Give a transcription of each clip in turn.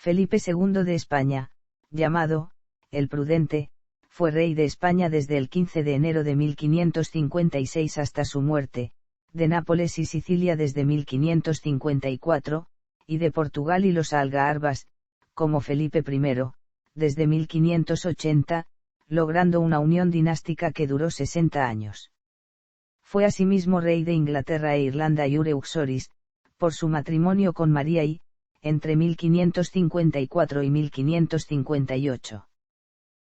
Felipe II de España, llamado, el Prudente, fue rey de España desde el 15 de enero de 1556 hasta su muerte, de Nápoles y Sicilia desde 1554, y de Portugal y los Algarbas, como Felipe I, desde 1580, logrando una unión dinástica que duró 60 años. Fue asimismo rey de Inglaterra e Irlanda iure uxoris, por su matrimonio con María I, entre 1554 y 1558.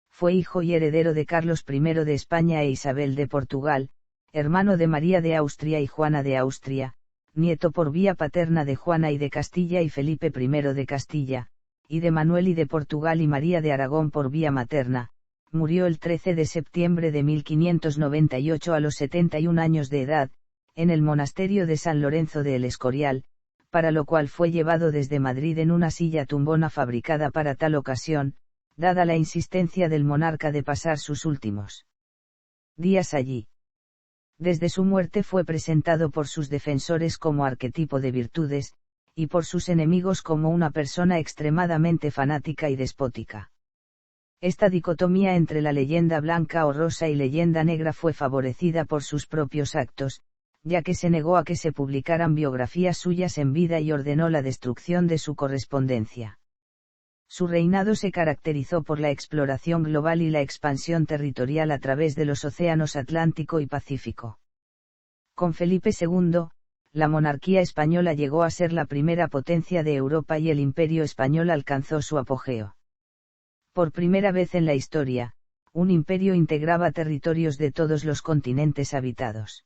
Fue hijo y heredero de Carlos I de España e Isabel de Portugal, hermano de María de Austria y Juana de Austria, nieto por vía paterna de Juana I de Castilla y Felipe I de Castilla, y de Manuel I de Portugal y María de Aragón por vía materna. Murió el 13 de septiembre de 1598 a los 71 años de edad, en el monasterio de San Lorenzo de El Escorial, para lo cual fue llevado desde Madrid en una silla tumbona fabricada para tal ocasión, dada la insistencia del monarca de pasar sus últimos días allí. Desde su muerte fue presentado por sus defensores como arquetipo de virtudes, y por sus enemigos como una persona extremadamente fanática y despótica. Esta dicotomía entre la leyenda blanca o rosa y leyenda negra fue favorecida por sus propios actos, ya que se negó a que se publicaran biografías suyas en vida y ordenó la destrucción de su correspondencia. Su reinado se caracterizó por la exploración global y la expansión territorial a través de los océanos Atlántico y Pacífico. Con Felipe II, la monarquía española llegó a ser la primera potencia de Europa y el Imperio español alcanzó su apogeo. Por primera vez en la historia, un imperio integraba territorios de todos los continentes habitados.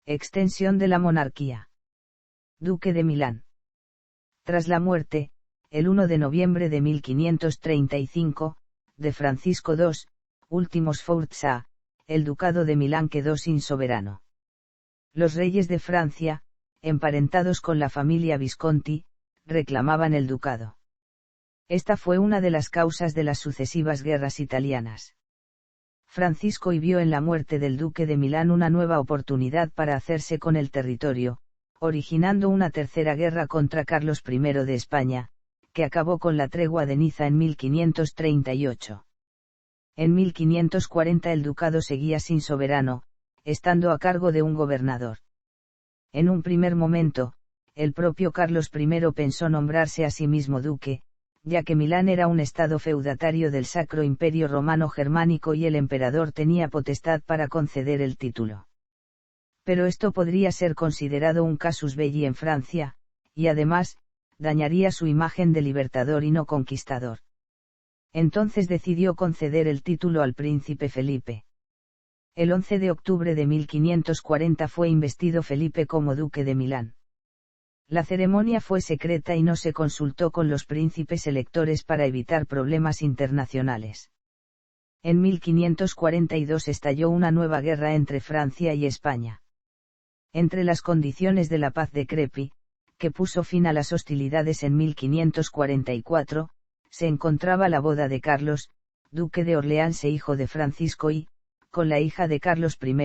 Extensión de la monarquía. Duque de Milán. Tras la muerte, el 1 de noviembre de 1535, de Francisco II, último Sforza, el ducado de Milán quedó sin soberano. Los reyes de Francia, emparentados con la familia Visconti, reclamaban el ducado. Esta fue una de las causas de las sucesivas guerras italianas. Francisco I vio en la muerte del duque de Milán una nueva oportunidad para hacerse con el territorio, originando una tercera guerra contra Carlos I de España, que acabó con la tregua de Niza en 1538. En 1540 el ducado seguía sin soberano, estando a cargo de un gobernador. En un primer momento, el propio Carlos I pensó nombrarse a sí mismo duque, ya que Milán era un estado feudatario del Sacro Imperio Romano Germánico y el emperador tenía potestad para conceder el título. Pero esto podría ser considerado un casus belli en Francia, y además, dañaría su imagen de libertador y no conquistador. Entonces decidió conceder el título al príncipe Felipe. El 11 de octubre de 1540 fue investido Felipe como duque de Milán. La ceremonia fue secreta y no se consultó con los príncipes electores para evitar problemas internacionales. En 1542 estalló una nueva guerra entre Francia y España. Entre las condiciones de la paz de Crepy, que puso fin a las hostilidades en 1544, se encontraba la boda de Carlos, duque de Orleans e hijo de Francisco I, con la hija de Carlos I,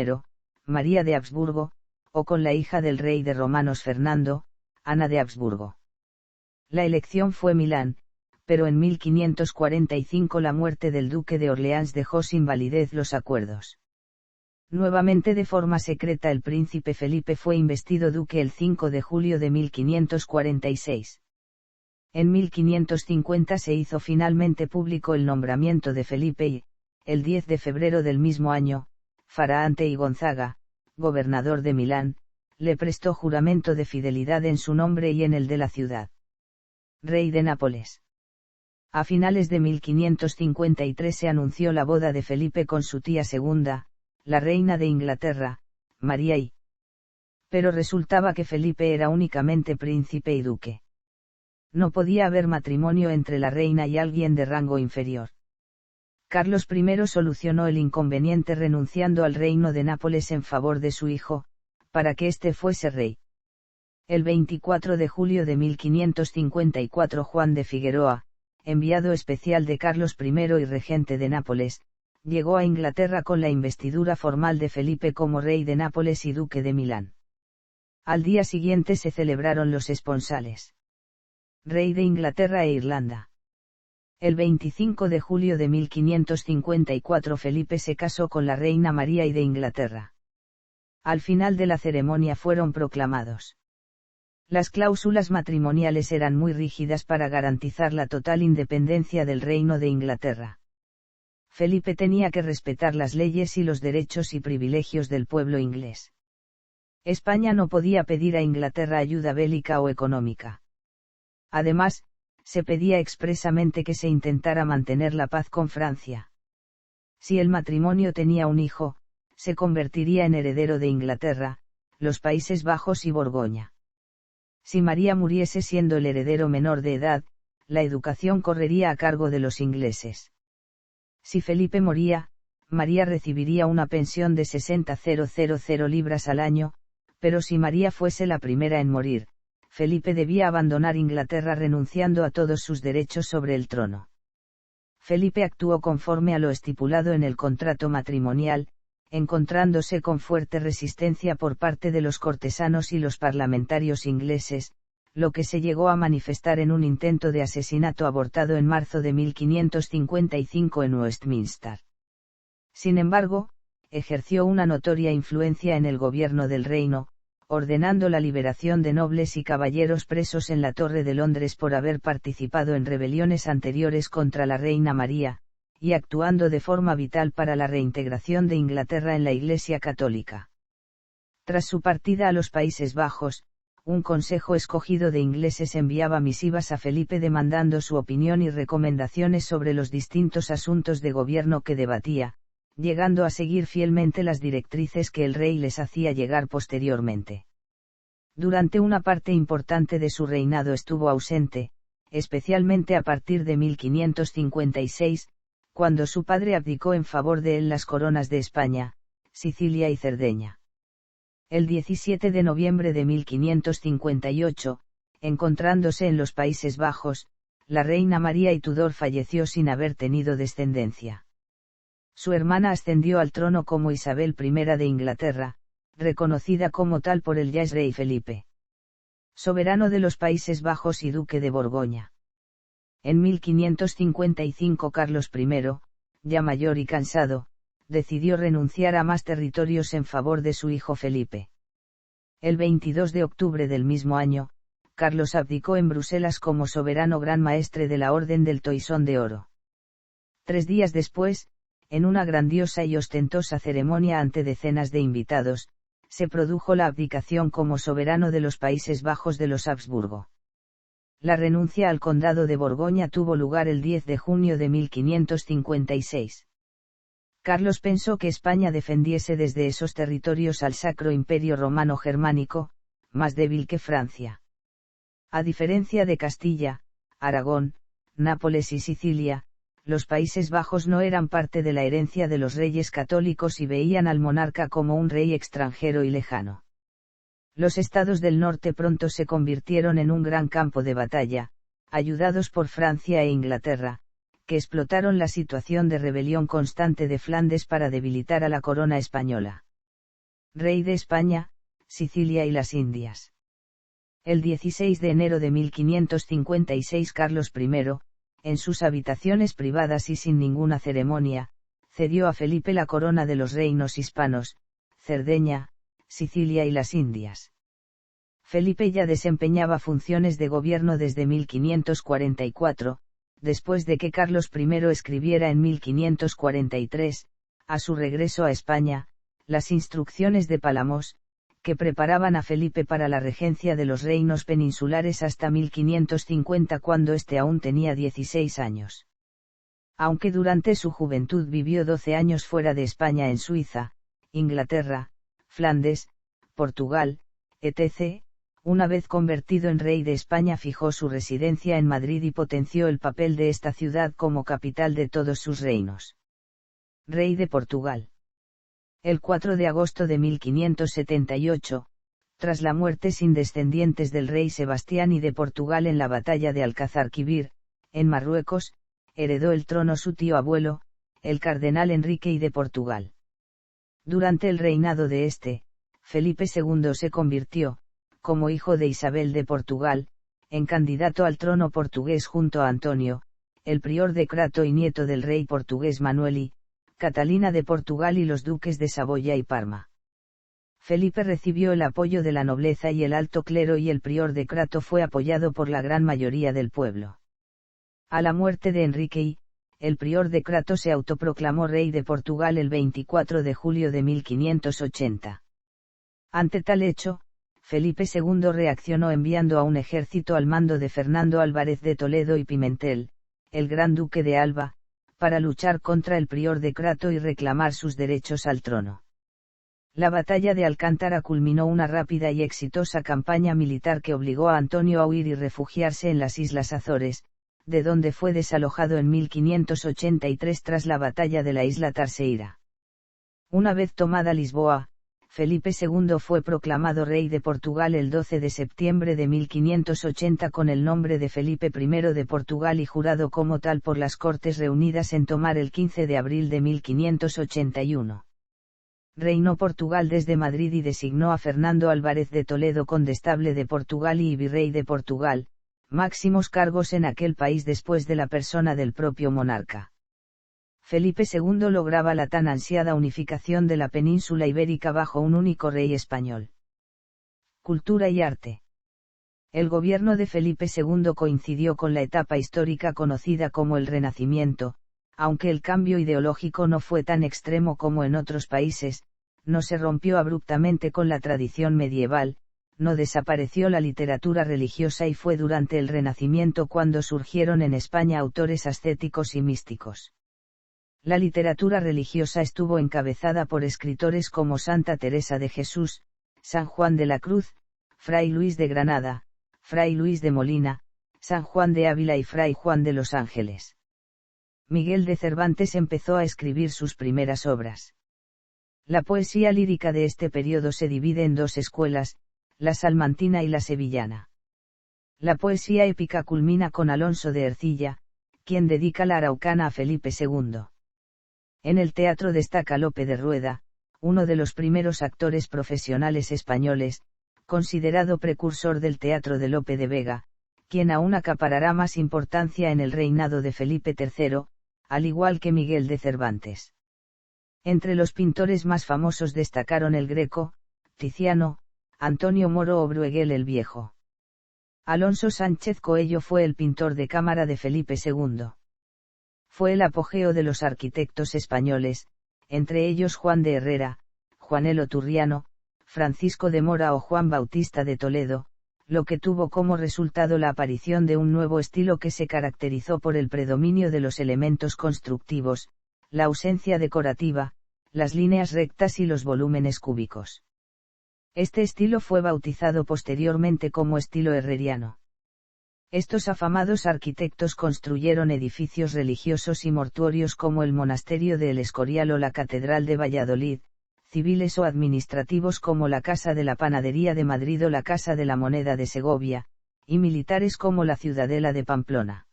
María de Habsburgo, o con la hija del rey de romanos Fernando, Ana de Habsburgo. La elección fue Milán, pero en 1545 la muerte del duque de Orleans dejó sin validez los acuerdos. Nuevamente de forma secreta el príncipe Felipe fue investido duque el 5 de julio de 1546. En 1550 se hizo finalmente público el nombramiento de Felipe y, el 10 de febrero del mismo año, Faraante y Gonzaga, gobernador de Milán, le prestó juramento de fidelidad en su nombre y en el de la ciudad. Rey de Nápoles. A finales de 1553 se anunció la boda de Felipe con su tía segunda, la reina de Inglaterra, María I. Pero resultaba que Felipe era únicamente príncipe y duque. No podía haber matrimonio entre la reina y alguien de rango inferior. Carlos I solucionó el inconveniente renunciando al reino de Nápoles en favor de su hijo, para que éste fuese rey. El 24 de julio de 1554 Juan de Figueroa, enviado especial de Carlos I y regente de Nápoles, llegó a Inglaterra con la investidura formal de Felipe como rey de Nápoles y duque de Milán. Al día siguiente se celebraron los esponsales. Rey de Inglaterra e Irlanda. El 25 de julio de 1554 Felipe se casó con la reina María I de Inglaterra. Al final de la ceremonia fueron proclamados. Las cláusulas matrimoniales eran muy rígidas para garantizar la total independencia del Reino de Inglaterra. Felipe tenía que respetar las leyes y los derechos y privilegios del pueblo inglés. España no podía pedir a Inglaterra ayuda bélica o económica. Además, se pedía expresamente que se intentara mantener la paz con Francia. Si el matrimonio tenía un hijo, se convertiría en heredero de Inglaterra, los Países Bajos y Borgoña. Si María muriese siendo el heredero menor de edad, la educación correría a cargo de los ingleses. Si Felipe moría, María recibiría una pensión de 60.000 libras al año, pero si María fuese la primera en morir, Felipe debía abandonar Inglaterra renunciando a todos sus derechos sobre el trono. Felipe actuó conforme a lo estipulado en el contrato matrimonial, encontrándose con fuerte resistencia por parte de los cortesanos y los parlamentarios ingleses, lo que se llegó a manifestar en un intento de asesinato abortado en marzo de 1555 en Westminster. Sin embargo, ejerció una notoria influencia en el gobierno del reino, ordenando la liberación de nobles y caballeros presos en la Torre de Londres por haber participado en rebeliones anteriores contra la reina María, y actuando de forma vital para la reintegración de Inglaterra en la Iglesia católica. Tras su partida a los Países Bajos, un consejo escogido de ingleses enviaba misivas a Felipe demandando su opinión y recomendaciones sobre los distintos asuntos de gobierno que debatía, llegando a seguir fielmente las directrices que el rey les hacía llegar posteriormente. Durante una parte importante de su reinado estuvo ausente, especialmente a partir de 1556, cuando su padre abdicó en favor de él las coronas de España, Sicilia y Cerdeña. El 17 de noviembre de 1558, encontrándose en los Países Bajos, la reina María y Tudor falleció sin haber tenido descendencia. Su hermana ascendió al trono como Isabel I de Inglaterra, reconocida como tal por el ya rey Felipe. Soberano de los Países Bajos y duque de Borgoña. En 1555 Carlos I, ya mayor y cansado, decidió renunciar a más territorios en favor de su hijo Felipe. El 22 de octubre del mismo año, Carlos abdicó en Bruselas como soberano gran maestre de la Orden del Toisón de Oro. 3 días después, en una grandiosa y ostentosa ceremonia ante decenas de invitados, se produjo la abdicación como soberano de los Países Bajos de los Habsburgo. La renuncia al condado de Borgoña tuvo lugar el 10 de junio de 1556. Carlos pensó que España defendiese desde esos territorios al Sacro Imperio Romano Germánico, más débil que Francia. A diferencia de Castilla, Aragón, Nápoles y Sicilia, los Países Bajos no eran parte de la herencia de los reyes católicos y veían al monarca como un rey extranjero y lejano. Los estados del norte pronto se convirtieron en un gran campo de batalla, ayudados por Francia e Inglaterra, que explotaron la situación de rebelión constante de Flandes para debilitar a la corona española. Rey de España, Sicilia y las Indias. El 16 de enero de 1556 Carlos I, en sus habitaciones privadas y sin ninguna ceremonia, cedió a Felipe la corona de los reinos hispanos, Cerdeña, Sicilia y las Indias. Felipe ya desempeñaba funciones de gobierno desde 1544, después de que Carlos I escribiera en 1543, a su regreso a España, las instrucciones de Palamos, que preparaban a Felipe para la regencia de los reinos peninsulares hasta 1550 cuando éste aún tenía 16 años. Aunque durante su juventud vivió 12 años fuera de España en Suiza, Inglaterra, Flandes, Portugal, etc., una vez convertido en rey de España fijó su residencia en Madrid y potenció el papel de esta ciudad como capital de todos sus reinos. Rey de Portugal. El 4 de agosto de 1578, tras la muerte sin descendientes del rey Sebastián I de Portugal en la batalla de Alcázar-Quibir, en Marruecos, heredó el trono su tío abuelo, el cardenal Enrique I de Portugal. Durante el reinado de este, Felipe II se convirtió, como hijo de Isabel de Portugal, en candidato al trono portugués junto a Antonio, el prior de Crato y nieto del rey portugués Manuel I, Catalina de Portugal y los duques de Saboya y Parma. Felipe recibió el apoyo de la nobleza y el alto clero y el prior de Crato fue apoyado por la gran mayoría del pueblo. A la muerte de Enrique I, el prior de Crato se autoproclamó rey de Portugal el 24 de julio de 1580. Ante tal hecho, Felipe II reaccionó enviando a un ejército al mando de Fernando Álvarez de Toledo y Pimentel, el gran duque de Alba, para luchar contra el prior de Crato y reclamar sus derechos al trono. La batalla de Alcántara culminó una rápida y exitosa campaña militar que obligó a Antonio a huir y refugiarse en las Islas Azores, de donde fue desalojado en 1583 tras la batalla de la isla Terceira. Una vez tomada Lisboa, Felipe II fue proclamado rey de Portugal el 12 de septiembre de 1580 con el nombre de Felipe I de Portugal y jurado como tal por las Cortes reunidas en Tomar el 15 de abril de 1581. Reinó Portugal desde Madrid y designó a Fernando Álvarez de Toledo condestable de Portugal y virrey de Portugal, máximos cargos en aquel país después de la persona del propio monarca. Felipe II lograba la tan ansiada unificación de la península ibérica bajo un único rey español. Cultura y arte. El gobierno de Felipe II coincidió con la etapa histórica conocida como el Renacimiento, aunque el cambio ideológico no fue tan extremo como en otros países, no se rompió abruptamente con la tradición medieval, no desapareció la literatura religiosa y fue durante el Renacimiento cuando surgieron en España autores ascéticos y místicos. La literatura religiosa estuvo encabezada por escritores como Santa Teresa de Jesús, San Juan de la Cruz, Fray Luis de Granada, Fray Luis de Molina, San Juan de Ávila y Fray Juan de los Ángeles. Miguel de Cervantes empezó a escribir sus primeras obras. La poesía lírica de este periodo se divide en dos escuelas, la salmantina y la sevillana. La poesía épica culmina con Alonso de Ercilla, quien dedica la Araucana a Felipe II. En el teatro destaca Lope de Rueda, uno de los primeros actores profesionales españoles, considerado precursor del teatro de Lope de Vega, quien aún acaparará más importancia en el reinado de Felipe III, al igual que Miguel de Cervantes. Entre los pintores más famosos destacaron el Greco, Tiziano, Antonio Moro o Brueghel el Viejo. Alonso Sánchez Coello fue el pintor de cámara de Felipe II. Fue el apogeo de los arquitectos españoles, entre ellos Juan de Herrera, Juanelo Turriano, Francisco de Mora o Juan Bautista de Toledo, lo que tuvo como resultado la aparición de un nuevo estilo que se caracterizó por el predominio de los elementos constructivos, la ausencia decorativa, las líneas rectas y los volúmenes cúbicos. Este estilo fue bautizado posteriormente como estilo herreriano. Estos afamados arquitectos construyeron edificios religiosos y mortuorios como el Monasterio de El Escorial o la Catedral de Valladolid, civiles o administrativos como la Casa de la Panadería de Madrid o la Casa de la Moneda de Segovia, y militares como la Ciudadela de Pamplona.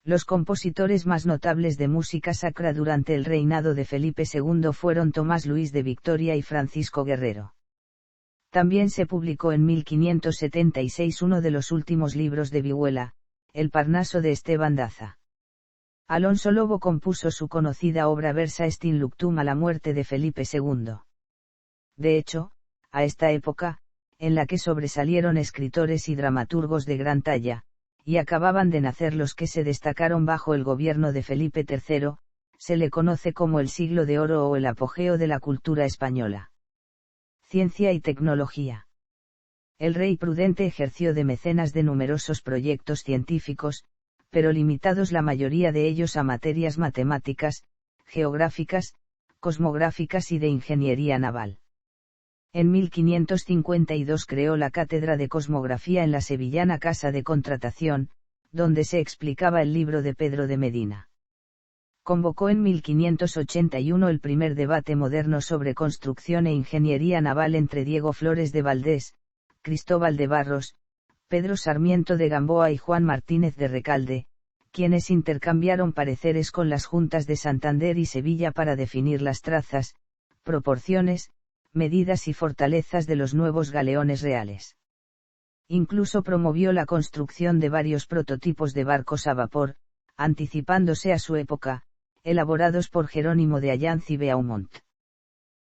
Los compositores más notables de música sacra durante el reinado de Felipe II fueron Tomás Luis de Victoria y Francisco Guerrero. También se publicó en 1576 uno de los últimos libros de Vihuela, El Parnaso de Esteban Daza. Alonso Lobo compuso su conocida obra Versa est in luctum a la muerte de Felipe II. De hecho, a esta época, en la que sobresalieron escritores y dramaturgos de gran talla, y acababan de nacer los que se destacaron bajo el gobierno de Felipe III, se le conoce como el siglo de oro o el apogeo de la cultura española. Ciencia y tecnología. El rey prudente ejerció de mecenas de numerosos proyectos científicos, pero limitados la mayoría de ellos a materias matemáticas, geográficas, cosmográficas y de ingeniería naval. En 1552 creó la Cátedra de Cosmografía en la sevillana Casa de Contratación, donde se explicaba el libro de Pedro de Medina. Convocó en 1581 el primer debate moderno sobre construcción e ingeniería naval entre Diego Flores de Valdés, Cristóbal de Barros, Pedro Sarmiento de Gamboa y Juan Martínez de Recalde, quienes intercambiaron pareceres con las juntas de Santander y Sevilla para definir las trazas, proporciones, medidas y fortalezas de los nuevos galeones reales. Incluso promovió la construcción de varios prototipos de barcos a vapor, anticipándose a su época, elaborados por Jerónimo de Allanz y Beaumont.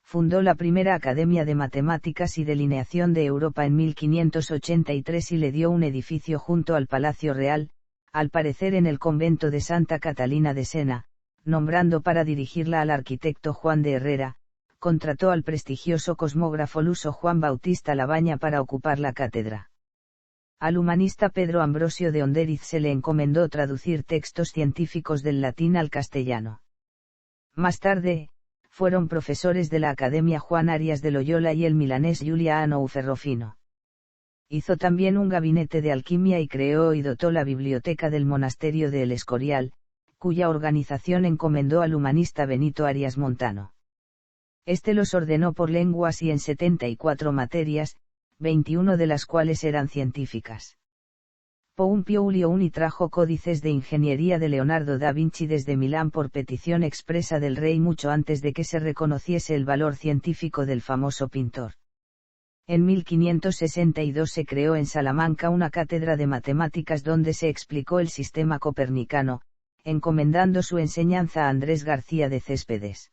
Fundó la primera Academia de Matemáticas y Delineación de Europa en 1583 y le dio un edificio junto al Palacio Real, al parecer en el convento de Santa Catalina de Sena, nombrando para dirigirla al arquitecto Juan de Herrera. Contrató al prestigioso cosmógrafo luso Juan Bautista Labaña para ocupar la cátedra. Al humanista Pedro Ambrosio de Onderiz se le encomendó traducir textos científicos del latín al castellano. Más tarde, fueron profesores de la Academia Juan Arias de Loyola y el milanés Giuliano Ferrofino. Hizo también un gabinete de alquimia y creó y dotó la biblioteca del monasterio de El Escorial, cuya organización encomendó al humanista Benito Arias Montano. Este los ordenó por lenguas y en 74 materias, 21 de las cuales eran científicas. Poumpio Ulioni trajo códices de ingeniería de Leonardo da Vinci desde Milán por petición expresa del rey mucho antes de que se reconociese el valor científico del famoso pintor. En 1562 se creó en Salamanca una cátedra de matemáticas donde se explicó el sistema copernicano, encomendando su enseñanza a Andrés García de Céspedes.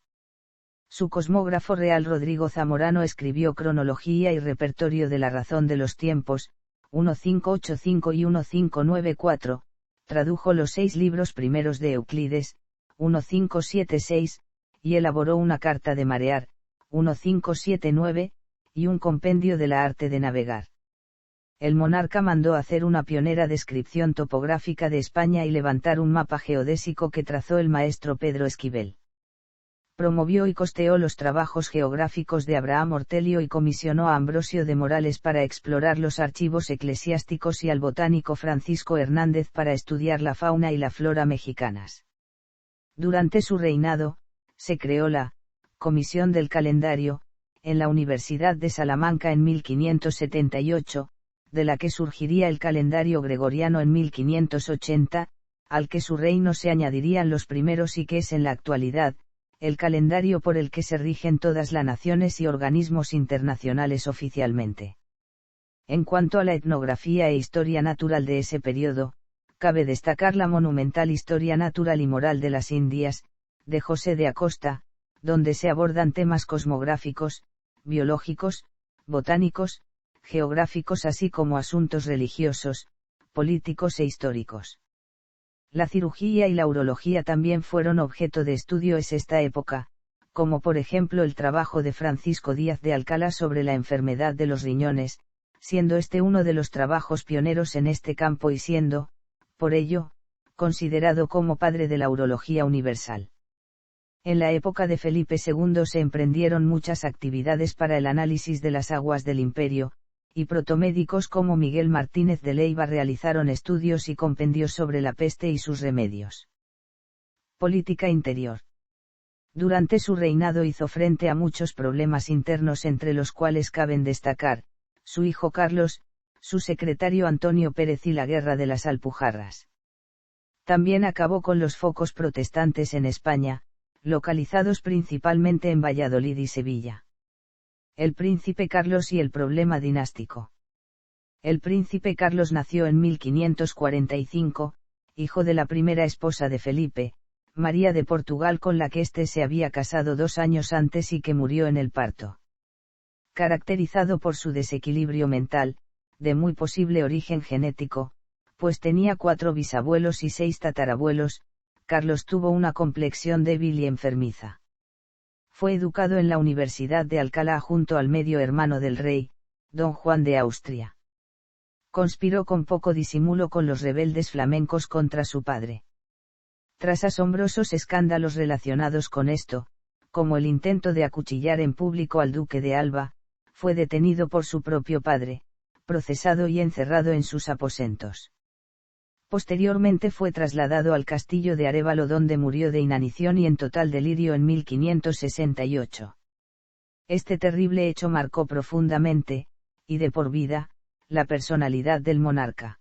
Su cosmógrafo real Rodrigo Zamorano escribió Cronología y Repertorio de la Razón de los Tiempos, 1585 y 1594, tradujo los 6 libros primeros de Euclides, 1576, y elaboró una carta de marear, 1579, y un compendio de la arte de navegar. El monarca mandó hacer una pionera descripción topográfica de España y levantar un mapa geodésico que trazó el maestro Pedro Esquivel. Promovió y costeó los trabajos geográficos de Abraham Ortelio y comisionó a Ambrosio de Morales para explorar los archivos eclesiásticos y al botánico Francisco Hernández para estudiar la fauna y la flora mexicanas. Durante su reinado, se creó la Comisión del Calendario, en la Universidad de Salamanca en 1578, de la que surgiría el calendario gregoriano en 1580, al que su reino se añadirían los primeros y que es en la actualidad, el calendario por el que se rigen todas las naciones y organismos internacionales oficialmente. En cuanto a la etnografía e historia natural de ese periodo, cabe destacar la monumental Historia Natural y Moral de las Indias, de José de Acosta, donde se abordan temas cosmográficos, biológicos, botánicos, geográficos así como asuntos religiosos, políticos e históricos. La cirugía y la urología también fueron objeto de estudio en esta época, como por ejemplo el trabajo de Francisco Díaz de Alcalá sobre la enfermedad de los riñones, siendo este uno de los trabajos pioneros en este campo y siendo, por ello, considerado como padre de la urología universal. En la época de Felipe II se emprendieron muchas actividades para el análisis de las aguas del imperio, y protomédicos como Miguel Martínez de Leiva realizaron estudios y compendios sobre la peste y sus remedios. Política interior. Durante su reinado hizo frente a muchos problemas internos entre los cuales caben destacar, su hijo Carlos, su secretario Antonio Pérez y la Guerra de las Alpujarras. También acabó con los focos protestantes en España, localizados principalmente en Valladolid y Sevilla. El príncipe Carlos y el problema dinástico. El príncipe Carlos nació en 1545, hijo de la primera esposa de Felipe, María de Portugal, con la que éste se había casado 2 años antes y que murió en el parto. Caracterizado por su desequilibrio mental, de muy posible origen genético, pues tenía 4 bisabuelos y 6 tatarabuelos, Carlos tuvo una complexión débil y enfermiza. Fue educado en la Universidad de Alcalá junto al medio hermano del rey, don Juan de Austria. Conspiró con poco disimulo con los rebeldes flamencos contra su padre. Tras asombrosos escándalos relacionados con esto, como el intento de acuchillar en público al duque de Alba, fue detenido por su propio padre, procesado y encerrado en sus aposentos. Posteriormente fue trasladado al castillo de Arévalo donde murió de inanición y en total delirio en 1568. Este terrible hecho marcó profundamente, y de por vida, la personalidad del monarca.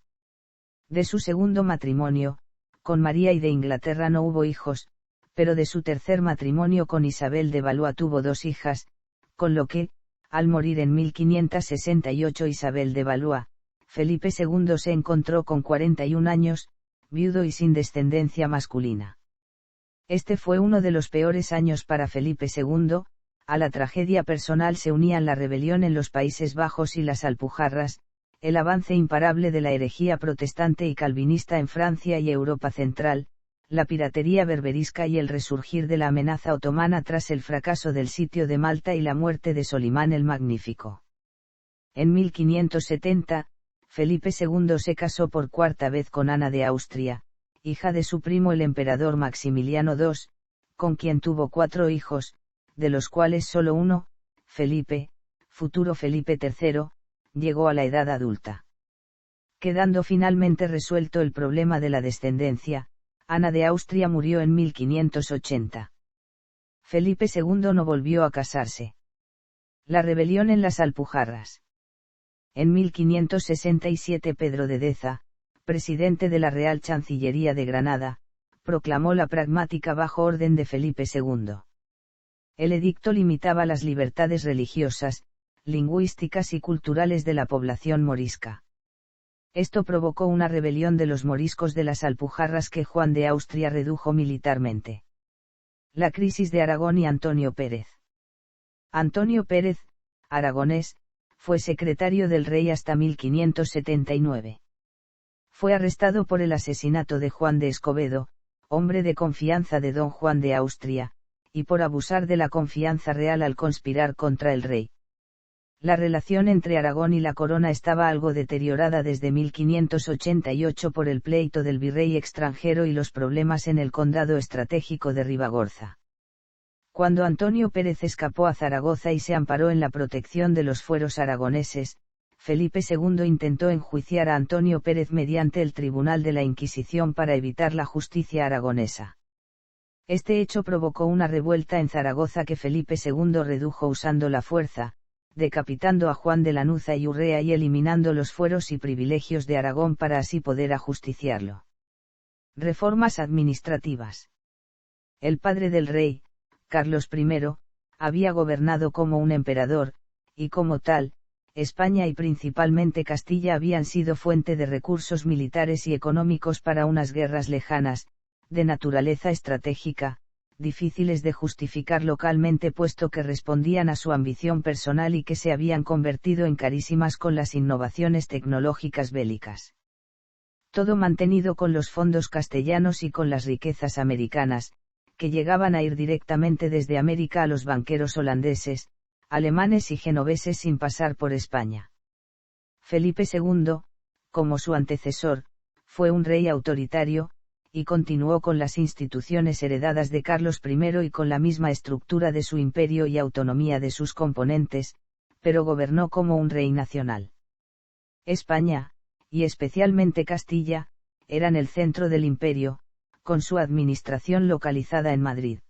De su segundo matrimonio, con María I de Inglaterra no hubo hijos, pero de su tercer matrimonio con Isabel de Valois tuvo 2 hijas, con lo que, al morir en 1568 Isabel de Valois, Felipe II se encontró con 41 años, viudo y sin descendencia masculina. Este fue uno de los peores años para Felipe II. A la tragedia personal se unían la rebelión en los Países Bajos y las Alpujarras, el avance imparable de la herejía protestante y calvinista en Francia y Europa Central, la piratería berberisca y el resurgir de la amenaza otomana tras el fracaso del sitio de Malta y la muerte de Solimán el Magnífico. En 1570, Felipe II se casó por cuarta vez con Ana de Austria, hija de su primo el emperador Maximiliano II, con quien tuvo 4 hijos, de los cuales solo uno, Felipe, futuro Felipe III, llegó a la edad adulta. Quedando finalmente resuelto el problema de la descendencia, Ana de Austria murió en 1580. Felipe II no volvió a casarse. La rebelión en las Alpujarras. En 1567 Pedro de Deza, presidente de la Real Chancillería de Granada, proclamó la pragmática bajo orden de Felipe II. El edicto limitaba las libertades religiosas, lingüísticas y culturales de la población morisca. Esto provocó una rebelión de los moriscos de las Alpujarras que Juan de Austria redujo militarmente. La crisis de Aragón y Antonio Pérez. Antonio Pérez, aragonés, fue secretario del rey hasta 1579. Fue arrestado por el asesinato de Juan de Escobedo, hombre de confianza de don Juan de Austria, y por abusar de la confianza real al conspirar contra el rey. La relación entre Aragón y la corona estaba algo deteriorada desde 1588 por el pleito del virrey extranjero y los problemas en el condado estratégico de Ribagorza. Cuando Antonio Pérez escapó a Zaragoza y se amparó en la protección de los fueros aragoneses, Felipe II intentó enjuiciar a Antonio Pérez mediante el Tribunal de la Inquisición para evitar la justicia aragonesa. Este hecho provocó una revuelta en Zaragoza que Felipe II redujo usando la fuerza, decapitando a Juan de Lanuza y Urrea y eliminando los fueros y privilegios de Aragón para así poder ajusticiarlo. Reformas administrativas. El padre del rey, Carlos I, había gobernado como un emperador, y como tal, España y principalmente Castilla habían sido fuente de recursos militares y económicos para unas guerras lejanas, de naturaleza estratégica, difíciles de justificar localmente puesto que respondían a su ambición personal y que se habían convertido en carísimas con las innovaciones tecnológicas bélicas. Todo mantenido con los fondos castellanos y con las riquezas americanas, que llegaban a ir directamente desde América a los banqueros holandeses, alemanes y genoveses sin pasar por España. Felipe II, como su antecesor, fue un rey autoritario, y continuó con las instituciones heredadas de Carlos I y con la misma estructura de su imperio y autonomía de sus componentes, pero gobernó como un rey nacional. España, y especialmente Castilla, eran el centro del imperio, con su administración localizada en Madrid.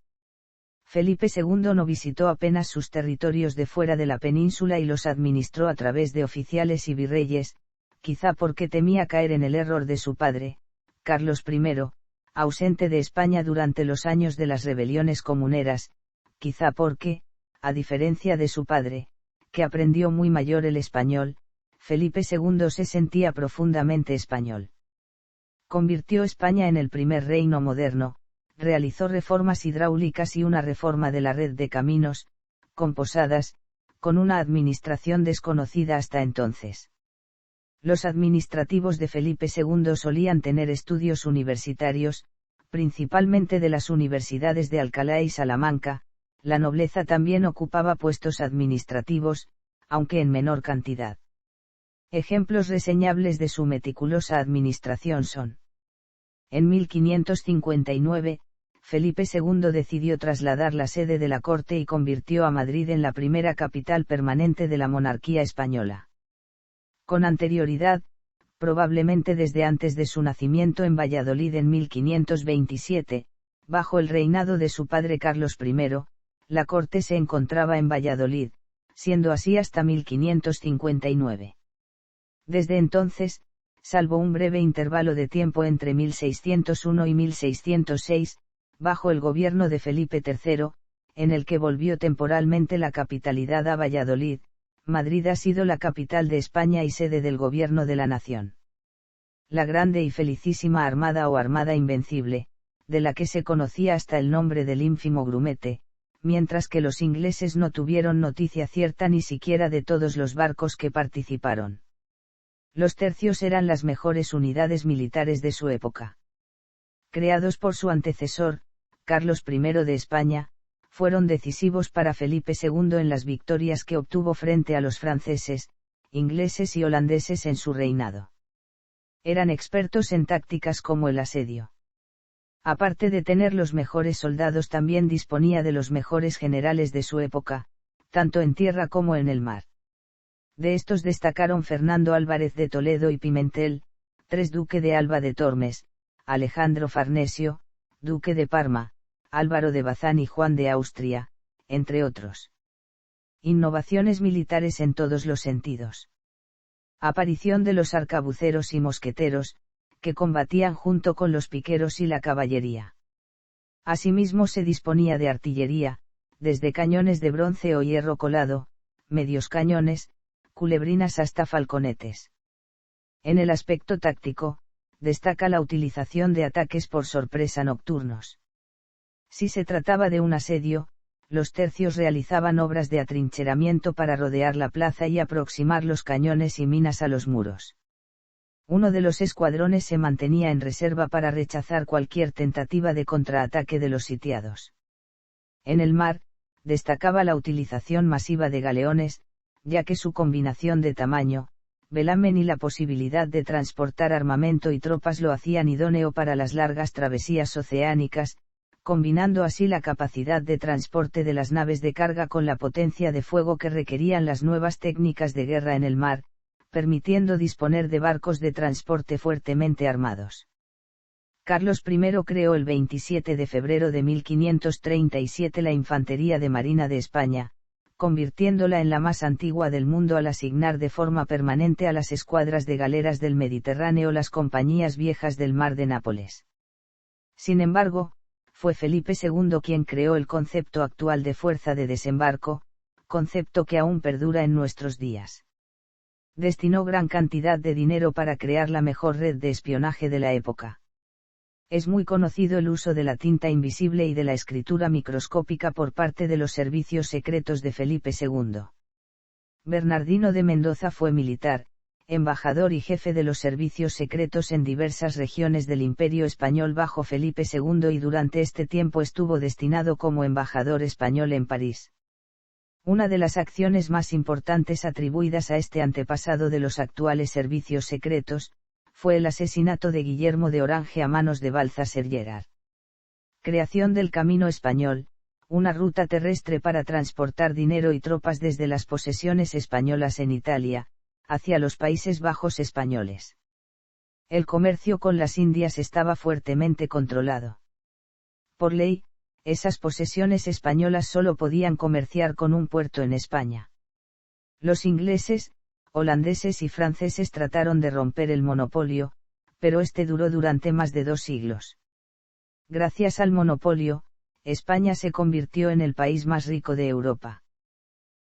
Felipe II no visitó apenas sus territorios de fuera de la península y los administró a través de oficiales y virreyes, quizá porque temía caer en el error de su padre, Carlos I, ausente de España durante los años de las rebeliones comuneras, quizá porque, a diferencia de su padre, que aprendió muy mayor el español, Felipe II se sentía profundamente español. Convirtió España en el primer reino moderno, realizó reformas hidráulicas y una reforma de la red de caminos, con posadas, con una administración desconocida hasta entonces. Los administrativos de Felipe II solían tener estudios universitarios, principalmente de las universidades de Alcalá y Salamanca. La nobleza también ocupaba puestos administrativos, aunque en menor cantidad. Ejemplos reseñables de su meticulosa administración son: en 1559, Felipe II decidió trasladar la sede de la corte y convirtió a Madrid en la primera capital permanente de la monarquía española. Con anterioridad, probablemente desde antes de su nacimiento en Valladolid en 1527, bajo el reinado de su padre Carlos I, la corte se encontraba en Valladolid, siendo así hasta 1559. Desde entonces, salvo un breve intervalo de tiempo entre 1601 y 1606, bajo el gobierno de Felipe III, en el que volvió temporalmente la capitalidad a Valladolid, Madrid ha sido la capital de España y sede del gobierno de la nación. La grande y felicísima Armada o Armada Invencible, de la que se conocía hasta el nombre del ínfimo grumete, mientras que los ingleses no tuvieron noticia cierta ni siquiera de todos los barcos que participaron. Los tercios eran las mejores unidades militares de su época. Creados por su antecesor, Carlos I de España, fueron decisivos para Felipe II en las victorias que obtuvo frente a los franceses, ingleses y holandeses en su reinado. Eran expertos en tácticas como el asedio. Aparte de tener los mejores soldados, también disponía de los mejores generales de su época, tanto en tierra como en el mar. De estos destacaron Fernando Álvarez de Toledo y Pimentel, duque de Alba de Tormes, Alejandro Farnesio, duque de Parma, Álvaro de Bazán y Juan de Austria, entre otros. Innovaciones militares en todos los sentidos. Aparición de los arcabuceros y mosqueteros, que combatían junto con los piqueros y la caballería. Asimismo se disponía de artillería, desde cañones de bronce o hierro colado, medios cañones, culebrinas hasta falconetes. En el aspecto táctico, destaca la utilización de ataques por sorpresa nocturnos. Si se trataba de un asedio, los tercios realizaban obras de atrincheramiento para rodear la plaza y aproximar los cañones y minas a los muros. Uno de los escuadrones se mantenía en reserva para rechazar cualquier tentativa de contraataque de los sitiados. En el mar, destacaba la utilización masiva de galeones, ya que su combinación de tamaño, velamen y la posibilidad de transportar armamento y tropas lo hacían idóneo para las largas travesías oceánicas, combinando así la capacidad de transporte de las naves de carga con la potencia de fuego que requerían las nuevas técnicas de guerra en el mar, permitiendo disponer de barcos de transporte fuertemente armados. Carlos I creó el 27 de febrero de 1537 la Infantería de Marina de España, convirtiéndola en la más antigua del mundo al asignar de forma permanente a las escuadras de galeras del Mediterráneo las compañías viejas del Mar de Nápoles. Sin embargo, fue Felipe II quien creó el concepto actual de fuerza de desembarco, concepto que aún perdura en nuestros días. Destinó gran cantidad de dinero para crear la mejor red de espionaje de la época. Es muy conocido el uso de la tinta invisible y de la escritura microscópica por parte de los servicios secretos de Felipe II. Bernardino de Mendoza fue militar, embajador y jefe de los servicios secretos en diversas regiones del Imperio Español bajo Felipe II y durante este tiempo estuvo destinado como embajador español en París. Una de las acciones más importantes atribuidas a este antepasado de los actuales servicios secretos, fue el asesinato de Guillermo de Orange a manos de Balthasar Gerard. Creación del Camino Español, una ruta terrestre para transportar dinero y tropas desde las posesiones españolas en Italia, hacia los Países Bajos españoles. El comercio con las Indias estaba fuertemente controlado. Por ley, esas posesiones españolas solo podían comerciar con un puerto en España. Los ingleses, holandeses y franceses trataron de romper el monopolio, pero este duró durante más de 2 siglos. Gracias al monopolio, España se convirtió en el país más rico de Europa.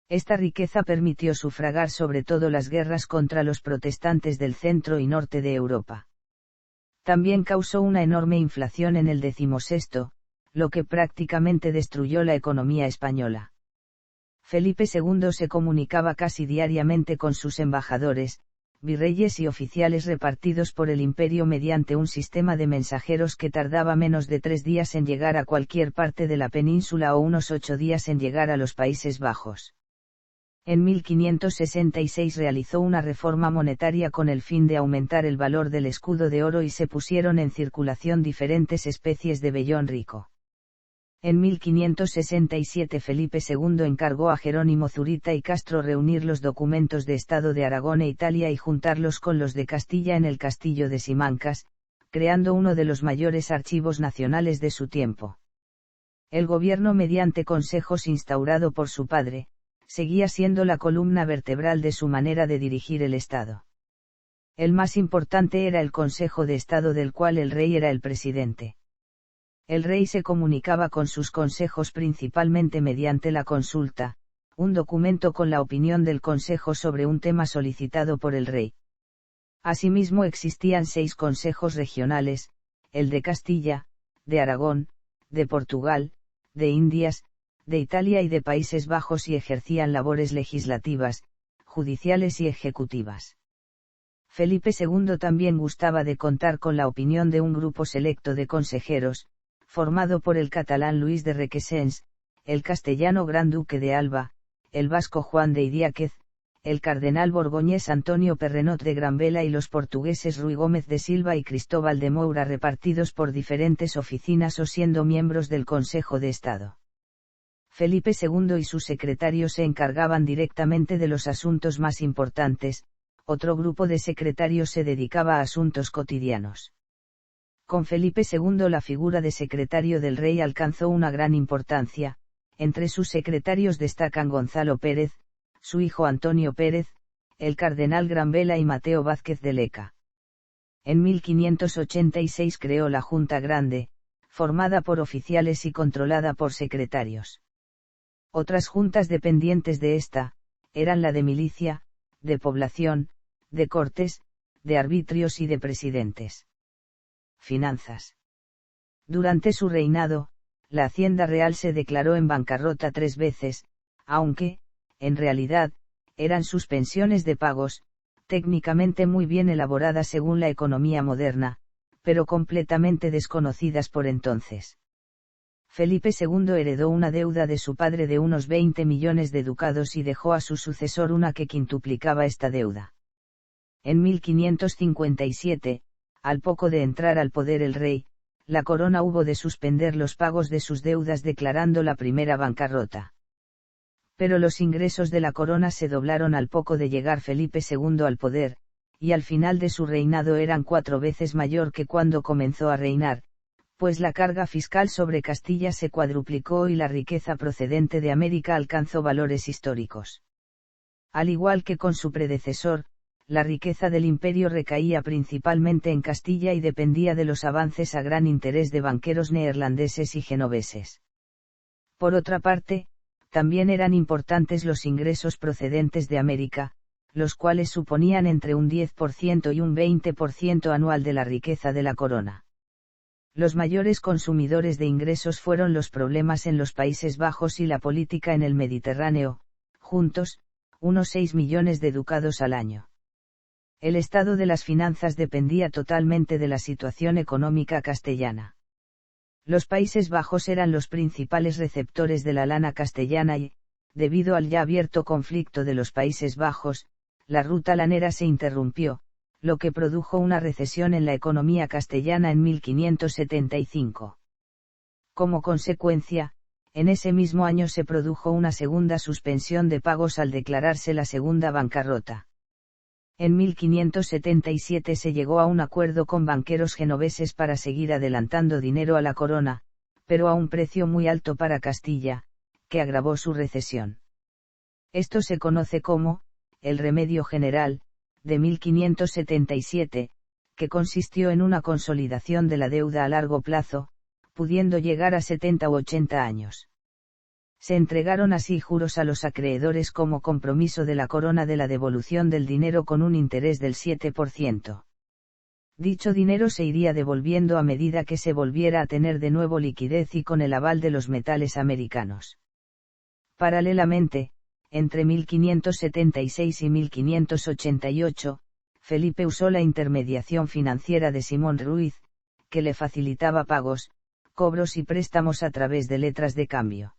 Esta riqueza permitió sufragar sobre todo las guerras contra los protestantes del centro y norte de Europa. También causó una enorme inflación en el XVI, lo que prácticamente destruyó la economía española. Felipe II se comunicaba casi diariamente con sus embajadores, virreyes y oficiales repartidos por el imperio mediante un sistema de mensajeros que tardaba menos de 3 días en llegar a cualquier parte de la península o unos 8 días en llegar a los Países Bajos. En 1566 realizó una reforma monetaria con el fin de aumentar el valor del escudo de oro y se pusieron en circulación diferentes especies de vellón rico. En 1567 Felipe II encargó a Jerónimo Zurita y Castro reunir los documentos de Estado de Aragón e Italia y juntarlos con los de Castilla en el castillo de Simancas, creando uno de los mayores archivos nacionales de su tiempo. El gobierno mediante consejos instaurado por su padre, seguía siendo la columna vertebral de su manera de dirigir el Estado. El más importante era el Consejo de Estado del cual el rey era el presidente. El rey se comunicaba con sus consejos principalmente mediante la consulta, un documento con la opinión del Consejo sobre un tema solicitado por el rey. Asimismo existían 6 consejos regionales, el de Castilla, de Aragón, de Portugal, de Indias, de Italia y de Países Bajos, y ejercían labores legislativas, judiciales y ejecutivas. Felipe II también gustaba de contar con la opinión de un grupo selecto de consejeros, formado por el catalán Luis de Requesens, el castellano Gran Duque de Alba, el vasco Juan de Idiáquez, el cardenal borgoñés Antonio Perrenot de Granvela y los portugueses Rui Gómez de Silva y Cristóbal de Moura, repartidos por diferentes oficinas o siendo miembros del Consejo de Estado. Felipe II y sus secretarios se encargaban directamente de los asuntos más importantes, otro grupo de secretarios se dedicaba a asuntos cotidianos. Con Felipe II la figura de secretario del rey alcanzó una gran importancia. Entre sus secretarios destacan Gonzalo Pérez, su hijo Antonio Pérez, el cardenal Granvela y Mateo Vázquez de Leca. En 1586 creó la Junta Grande, formada por oficiales y controlada por secretarios. Otras juntas dependientes de esta, eran la de milicia, de población, de cortes, de arbitrios y de presidentes. Finanzas. Durante su reinado, la Hacienda Real se declaró en bancarrota 3 veces, aunque, en realidad, eran suspensiones de pagos, técnicamente muy bien elaboradas según la economía moderna, pero completamente desconocidas por entonces. Felipe II heredó una deuda de su padre de unos 20 millones de ducados y dejó a su sucesor una que quintuplicaba esta deuda. En 1557, al poco de entrar al poder el rey, la corona hubo de suspender los pagos de sus deudas declarando la primera bancarrota. Pero los ingresos de la corona se doblaron al poco de llegar Felipe II al poder, y al final de su reinado eran 4 veces mayor que cuando comenzó a reinar, pues la carga fiscal sobre Castilla se cuadruplicó y la riqueza procedente de América alcanzó valores históricos. Al igual que con su predecesor, la riqueza del imperio recaía principalmente en Castilla y dependía de los avances a gran interés de banqueros neerlandeses y genoveses. Por otra parte, también eran importantes los ingresos procedentes de América, los cuales suponían entre un 10% y un 20% anual de la riqueza de la corona. Los mayores consumidores de ingresos fueron los problemas en los Países Bajos y la política en el Mediterráneo, juntos, unos 6 millones de ducados al año. El estado de las finanzas dependía totalmente de la situación económica castellana. Los Países Bajos eran los principales receptores de la lana castellana y, debido al ya abierto conflicto de los Países Bajos, la ruta lanera se interrumpió, lo que produjo una recesión en la economía castellana en 1575. Como consecuencia, en ese mismo año se produjo una segunda suspensión de pagos al declararse la segunda bancarrota. En 1577 se llegó a un acuerdo con banqueros genoveses para seguir adelantando dinero a la corona, pero a un precio muy alto para Castilla, que agravó su recesión. Esto se conoce como el Remedio General, de 1577, que consistió en una consolidación de la deuda a largo plazo, pudiendo llegar a 70 u 80 años. Se entregaron así juros a los acreedores como compromiso de la corona de la devolución del dinero con un interés del 7%. Dicho dinero se iría devolviendo a medida que se volviera a tener de nuevo liquidez y con el aval de los metales americanos. Paralelamente, entre 1576 y 1588, Felipe usó la intermediación financiera de Simón Ruiz, que le facilitaba pagos, cobros y préstamos a través de letras de cambio.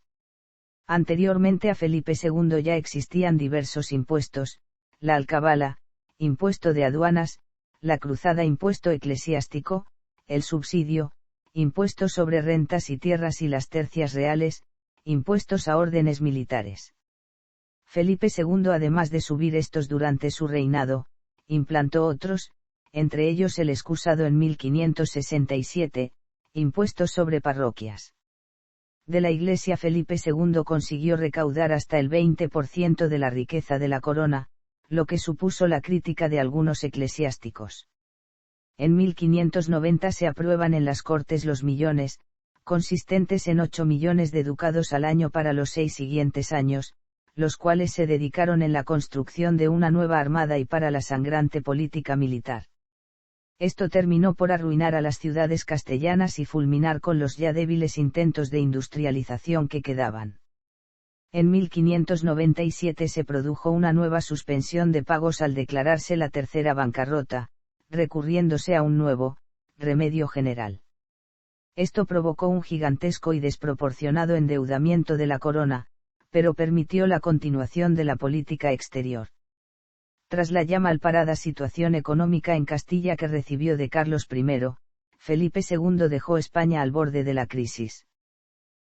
Anteriormente a Felipe II ya existían diversos impuestos, la alcabala, impuesto de aduanas, la cruzada impuesto eclesiástico, el subsidio, impuestos sobre rentas y tierras y las tercias reales, impuestos a órdenes militares. Felipe II, además de subir estos durante su reinado, implantó otros, entre ellos el excusado en 1567, impuestos sobre parroquias. De la Iglesia Felipe II consiguió recaudar hasta el 20% de la riqueza de la corona, lo que supuso la crítica de algunos eclesiásticos. En 1590 se aprueban en las Cortes los millones, consistentes en 8 millones de ducados al año para los 6 siguientes años, los cuales se dedicaron en la construcción de una nueva armada y para la sangrante política militar. Esto terminó por arruinar a las ciudades castellanas y fulminar con los ya débiles intentos de industrialización que quedaban. En 1597 se produjo una nueva suspensión de pagos al declararse la tercera bancarrota, recurriéndose a un nuevo remedio general. Esto provocó un gigantesco y desproporcionado endeudamiento de la corona, pero permitió la continuación de la política exterior. Tras la ya malparada situación económica en Castilla que recibió de Carlos I, Felipe II dejó España al borde de la crisis.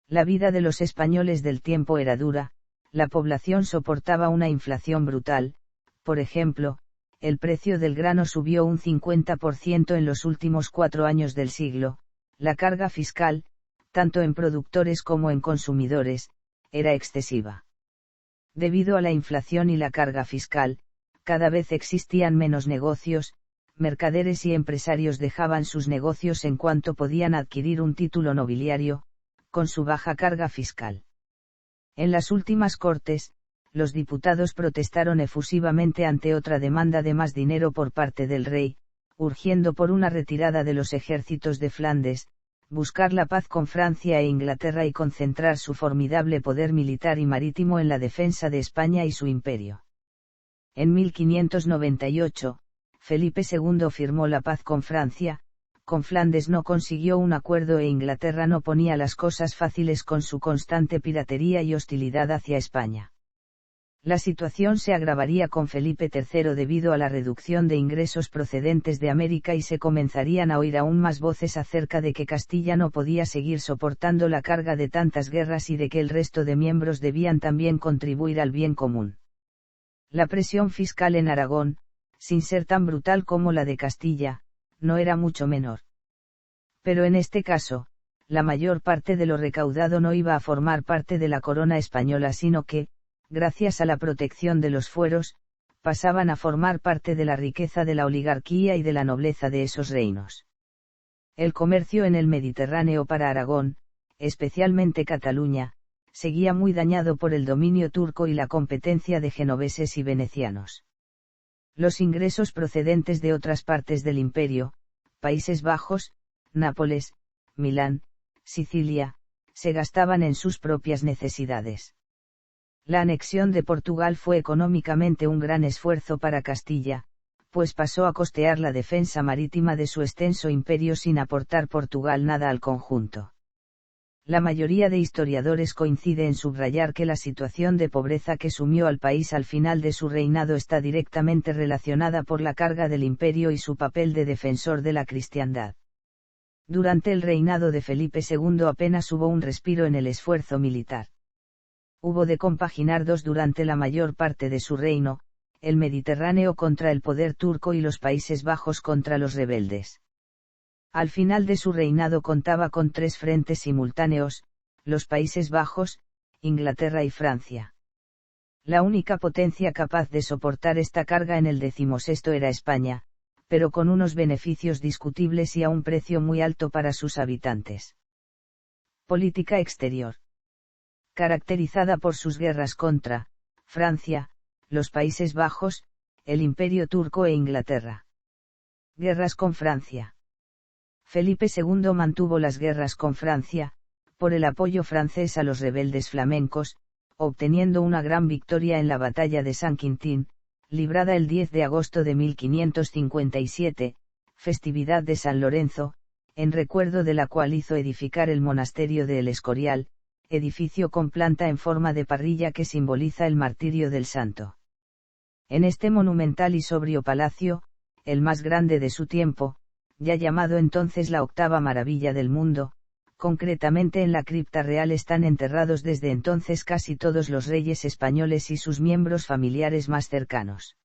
La vida de los españoles del tiempo era dura, la población soportaba una inflación brutal, por ejemplo, el precio del grano subió un 50% en los últimos 4 años del siglo, la carga fiscal, tanto en productores como en consumidores, era excesiva. Debido a la inflación y la carga fiscal, cada vez existían menos negocios, mercaderes y empresarios dejaban sus negocios en cuanto podían adquirir un título nobiliario, con su baja carga fiscal. En las últimas Cortes, los diputados protestaron efusivamente ante otra demanda de más dinero por parte del rey, urgiendo por una retirada de los ejércitos de Flandes, buscar la paz con Francia e Inglaterra y concentrar su formidable poder militar y marítimo en la defensa de España y su imperio. En 1598, Felipe II firmó la paz con Francia, con Flandes no consiguió un acuerdo e Inglaterra no ponía las cosas fáciles con su constante piratería y hostilidad hacia España. La situación se agravaría con Felipe III debido a la reducción de ingresos procedentes de América y se comenzarían a oír aún más voces acerca de que Castilla no podía seguir soportando la carga de tantas guerras y de que el resto de miembros debían también contribuir al bien común. La presión fiscal en Aragón, sin ser tan brutal como la de Castilla, no era mucho menor. Pero en este caso, la mayor parte de lo recaudado no iba a formar parte de la corona española sino que, gracias a la protección de los fueros, pasaban a formar parte de la riqueza de la oligarquía y de la nobleza de esos reinos. El comercio en el Mediterráneo para Aragón, especialmente Cataluña, seguía muy dañado por el dominio turco y la competencia de genoveses y venecianos. Los ingresos procedentes de otras partes del imperio, Países Bajos, Nápoles, Milán, Sicilia, se gastaban en sus propias necesidades. La anexión de Portugal fue económicamente un gran esfuerzo para Castilla, pues pasó a costear la defensa marítima de su extenso imperio sin aportar Portugal nada al conjunto. La mayoría de historiadores coincide en subrayar que la situación de pobreza que sumió al país al final de su reinado está directamente relacionada por la carga del imperio y su papel de defensor de la cristiandad. Durante el reinado de Felipe II apenas hubo un respiro en el esfuerzo militar. Hubo de compaginar dos durante la mayor parte de su reino, el Mediterráneo contra el poder turco y los Países Bajos contra los rebeldes. Al final de su reinado contaba con 3 frentes simultáneos, los Países Bajos, Inglaterra y Francia. La única potencia capaz de soportar esta carga en el XVI era España, pero con unos beneficios discutibles y a un precio muy alto para sus habitantes. Política exterior. Caracterizada por sus guerras contra Francia, los Países Bajos, el Imperio Turco e Inglaterra. Guerras con Francia. Felipe II mantuvo las guerras con Francia, por el apoyo francés a los rebeldes flamencos, obteniendo una gran victoria en la batalla de Saint-Quentin, librada el 10 de agosto de 1557, festividad de San Lorenzo, en recuerdo de la cual hizo edificar el monasterio de El Escorial, edificio con planta en forma de parrilla que simboliza el martirio del santo. En este monumental y sobrio palacio, el más grande de su tiempo, ya llamado entonces la octava maravilla del mundo, concretamente en la cripta real están enterrados desde entonces casi todos los reyes españoles y sus miembros familiares más cercanos.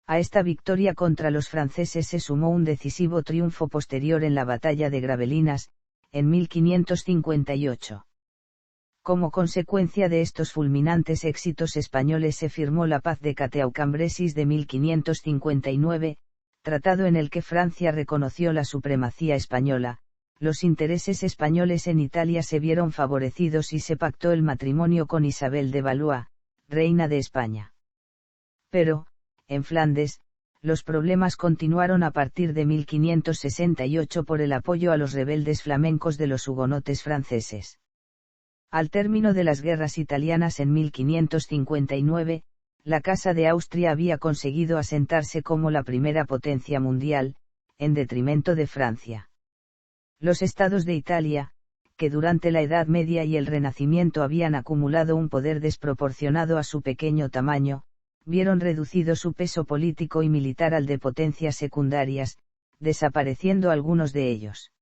A esta victoria contra los franceses se sumó un decisivo triunfo posterior en la batalla de Gravelinas, en 1558. Como consecuencia de estos fulminantes éxitos españoles se firmó la Paz de Cateaucambresis de 1559, tratado en el que Francia reconoció la supremacía española, los intereses españoles en Italia se vieron favorecidos y se pactó el matrimonio con Isabel de Valois, reina de España. Pero, en Flandes, los problemas continuaron a partir de 1568 por el apoyo a los rebeldes flamencos de los hugonotes franceses. Al término de las guerras italianas en 1559, la Casa de Austria había conseguido asentarse como la primera potencia mundial, en detrimento de Francia. Los estados de Italia, que durante la Edad Media y el Renacimiento habían acumulado un poder desproporcionado a su pequeño tamaño, vieron reducido su peso político y militar al de potencias secundarias, desapareciendo algunos de ellos.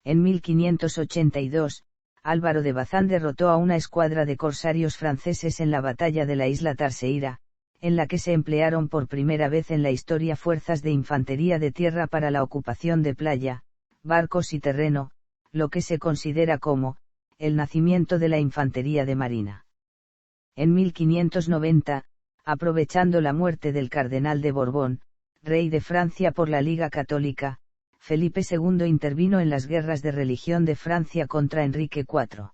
En 1582, Álvaro de Bazán derrotó a una escuadra de corsarios franceses en la batalla de la isla Terceira, en la que se emplearon por primera vez en la historia fuerzas de infantería de tierra para la ocupación de playa, barcos y terreno, lo que se considera como el nacimiento de la infantería de marina. En 1590, aprovechando la muerte del cardenal de Borbón, rey de Francia por la Liga Católica, Felipe II intervino en las guerras de religión de Francia contra Enrique IV.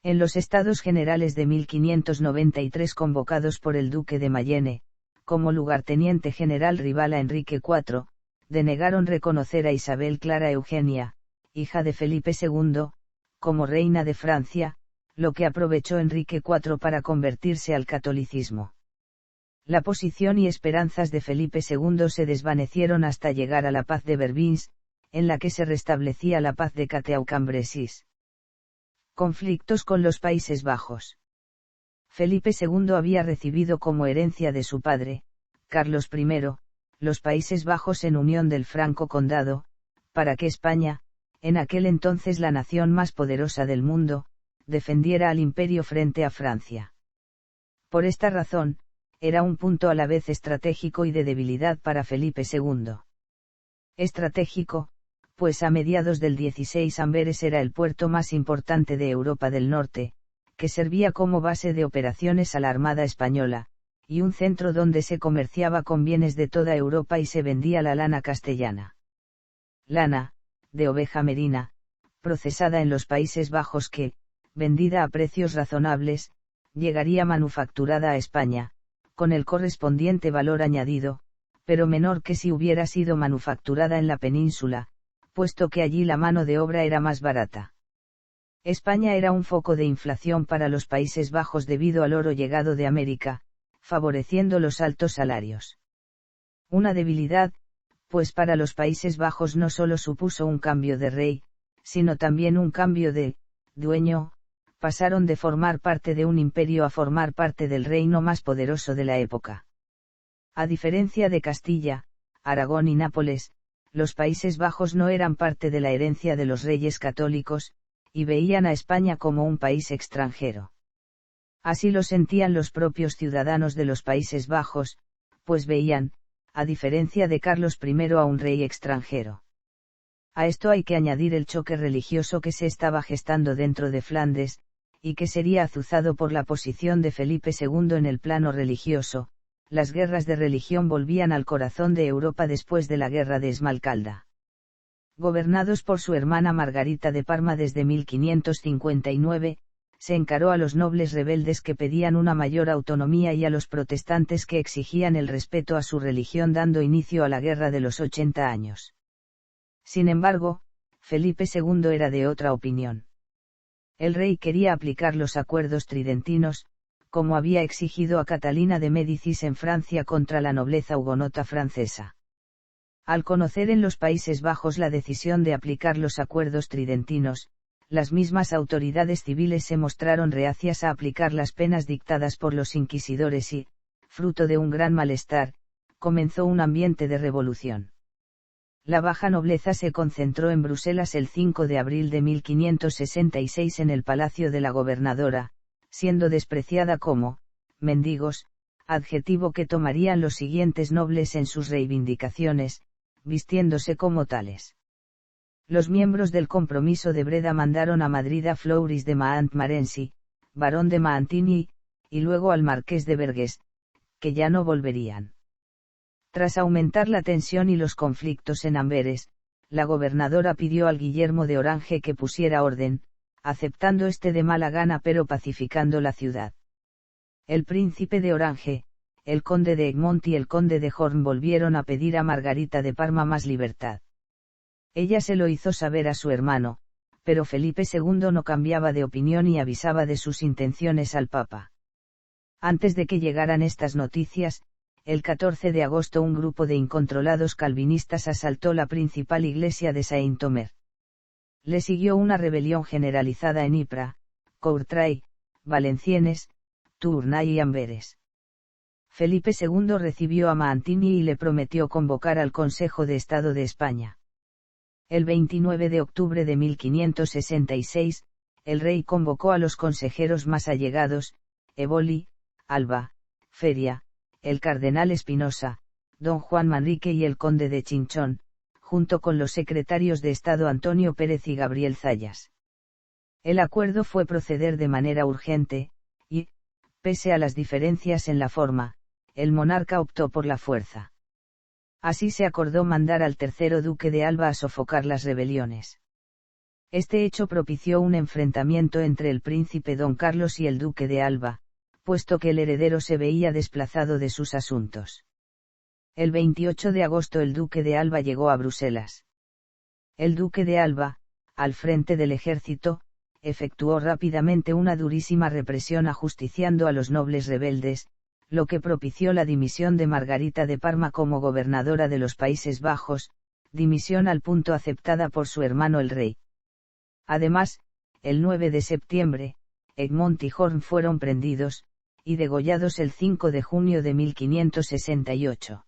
En los Estados Generales de 1593 convocados por el duque de Mayenne, como lugarteniente general rival a Enrique IV, denegaron reconocer a Isabel Clara Eugenia, hija de Felipe II, como reina de Francia, lo que aprovechó Enrique IV para convertirse al catolicismo. La posición y esperanzas de Felipe II se desvanecieron hasta llegar a la paz de Vervins, en la que se restablecía la paz de Cateau-Cambrésis. Conflictos con los Países Bajos. Felipe II había recibido como herencia de su padre, Carlos I, los Países Bajos en unión del Franco Condado, para que España, en aquel entonces la nación más poderosa del mundo, defendiera al imperio frente a Francia. Por esta razón, era un punto a la vez estratégico y de debilidad para Felipe II. Estratégico, pues a mediados del 16 Amberes era el puerto más importante de Europa del Norte, que servía como base de operaciones a la Armada Española, y un centro donde se comerciaba con bienes de toda Europa y se vendía la lana castellana. Lana, de oveja merina, procesada en los Países Bajos que, vendida a precios razonables, llegaría manufacturada a España, con el correspondiente valor añadido, pero menor que si hubiera sido manufacturada en la península, puesto que allí la mano de obra era más barata. España era un foco de inflación para los Países Bajos debido al oro llegado de América, favoreciendo los altos salarios. Una debilidad, pues para los Países Bajos no solo supuso un cambio de rey, sino también un cambio de dueño. Pasaron de formar parte de un imperio a formar parte del reino más poderoso de la época. A diferencia de Castilla, Aragón y Nápoles, los Países Bajos no eran parte de la herencia de los reyes católicos, y veían a España como un país extranjero. Así lo sentían los propios ciudadanos de los Países Bajos, pues veían, a diferencia de Carlos I, a un rey extranjero. A esto hay que añadir el choque religioso que se estaba gestando dentro de Flandes, y que sería azuzado por la posición de Felipe II en el plano religioso. Las guerras de religión volvían al corazón de Europa después de la guerra de Esmalcalda. Gobernados por su hermana Margarita de Parma desde 1559, se encaró a los nobles rebeldes que pedían una mayor autonomía y a los protestantes que exigían el respeto a su religión, dando inicio a la Guerra de los 80 años. Sin embargo, Felipe II era de otra opinión. El rey quería aplicar los acuerdos tridentinos, como había exigido a Catalina de Médicis en Francia contra la nobleza hugonota francesa. Al conocer en los Países Bajos la decisión de aplicar los acuerdos tridentinos, las mismas autoridades civiles se mostraron reacias a aplicar las penas dictadas por los inquisidores y, fruto de un gran malestar, comenzó un ambiente de revolución. La baja nobleza se concentró en Bruselas el 5 de abril de 1566 en el palacio de la gobernadora, siendo despreciada como mendigos, adjetivo que tomarían los siguientes nobles en sus reivindicaciones, vistiéndose como tales. Los miembros del Compromiso de Breda mandaron a Madrid a Floris de Maant-Marensi, barón de Maantini, y luego al marqués de Verges, que ya no volverían. Tras aumentar la tensión y los conflictos en Amberes, la gobernadora pidió al Guillermo de Orange que pusiera orden, aceptando este de mala gana pero pacificando la ciudad. El príncipe de Orange, el conde de Egmont y el conde de Horn volvieron a pedir a Margarita de Parma más libertad. Ella se lo hizo saber a su hermano, pero Felipe II no cambiaba de opinión y avisaba de sus intenciones al Papa. Antes de que llegaran estas noticias, el 14 de agosto un grupo de incontrolados calvinistas asaltó la principal iglesia de Saint-Omer. Le siguió una rebelión generalizada en Ypres, Courtrai, Valenciennes, Tournai y Amberes. Felipe II recibió a Maantini y le prometió convocar al Consejo de Estado de España. El 29 de octubre de 1566, el rey convocó a los consejeros más allegados, Eboli, Alba, Feria, el cardenal Espinosa, don Juan Manrique y el conde de Chinchón, junto con los secretarios de Estado Antonio Pérez y Gabriel Zayas. El acuerdo fue proceder de manera urgente, y, pese a las diferencias en la forma, el monarca optó por la fuerza. Así se acordó mandar al tercero duque de Alba a sofocar las rebeliones. Este hecho propició un enfrentamiento entre el príncipe don Carlos y el duque de Alba, puesto que el heredero se veía desplazado de sus asuntos. El 28 de agosto el duque de Alba llegó a Bruselas. El duque de Alba, al frente del ejército, efectuó rápidamente una durísima represión ajusticiando a los nobles rebeldes, lo que propició la dimisión de Margarita de Parma como gobernadora de los Países Bajos, dimisión al punto aceptada por su hermano el rey. Además, el 9 de septiembre, Egmont y Horn fueron prendidos, y degollados el 5 de junio de 1568.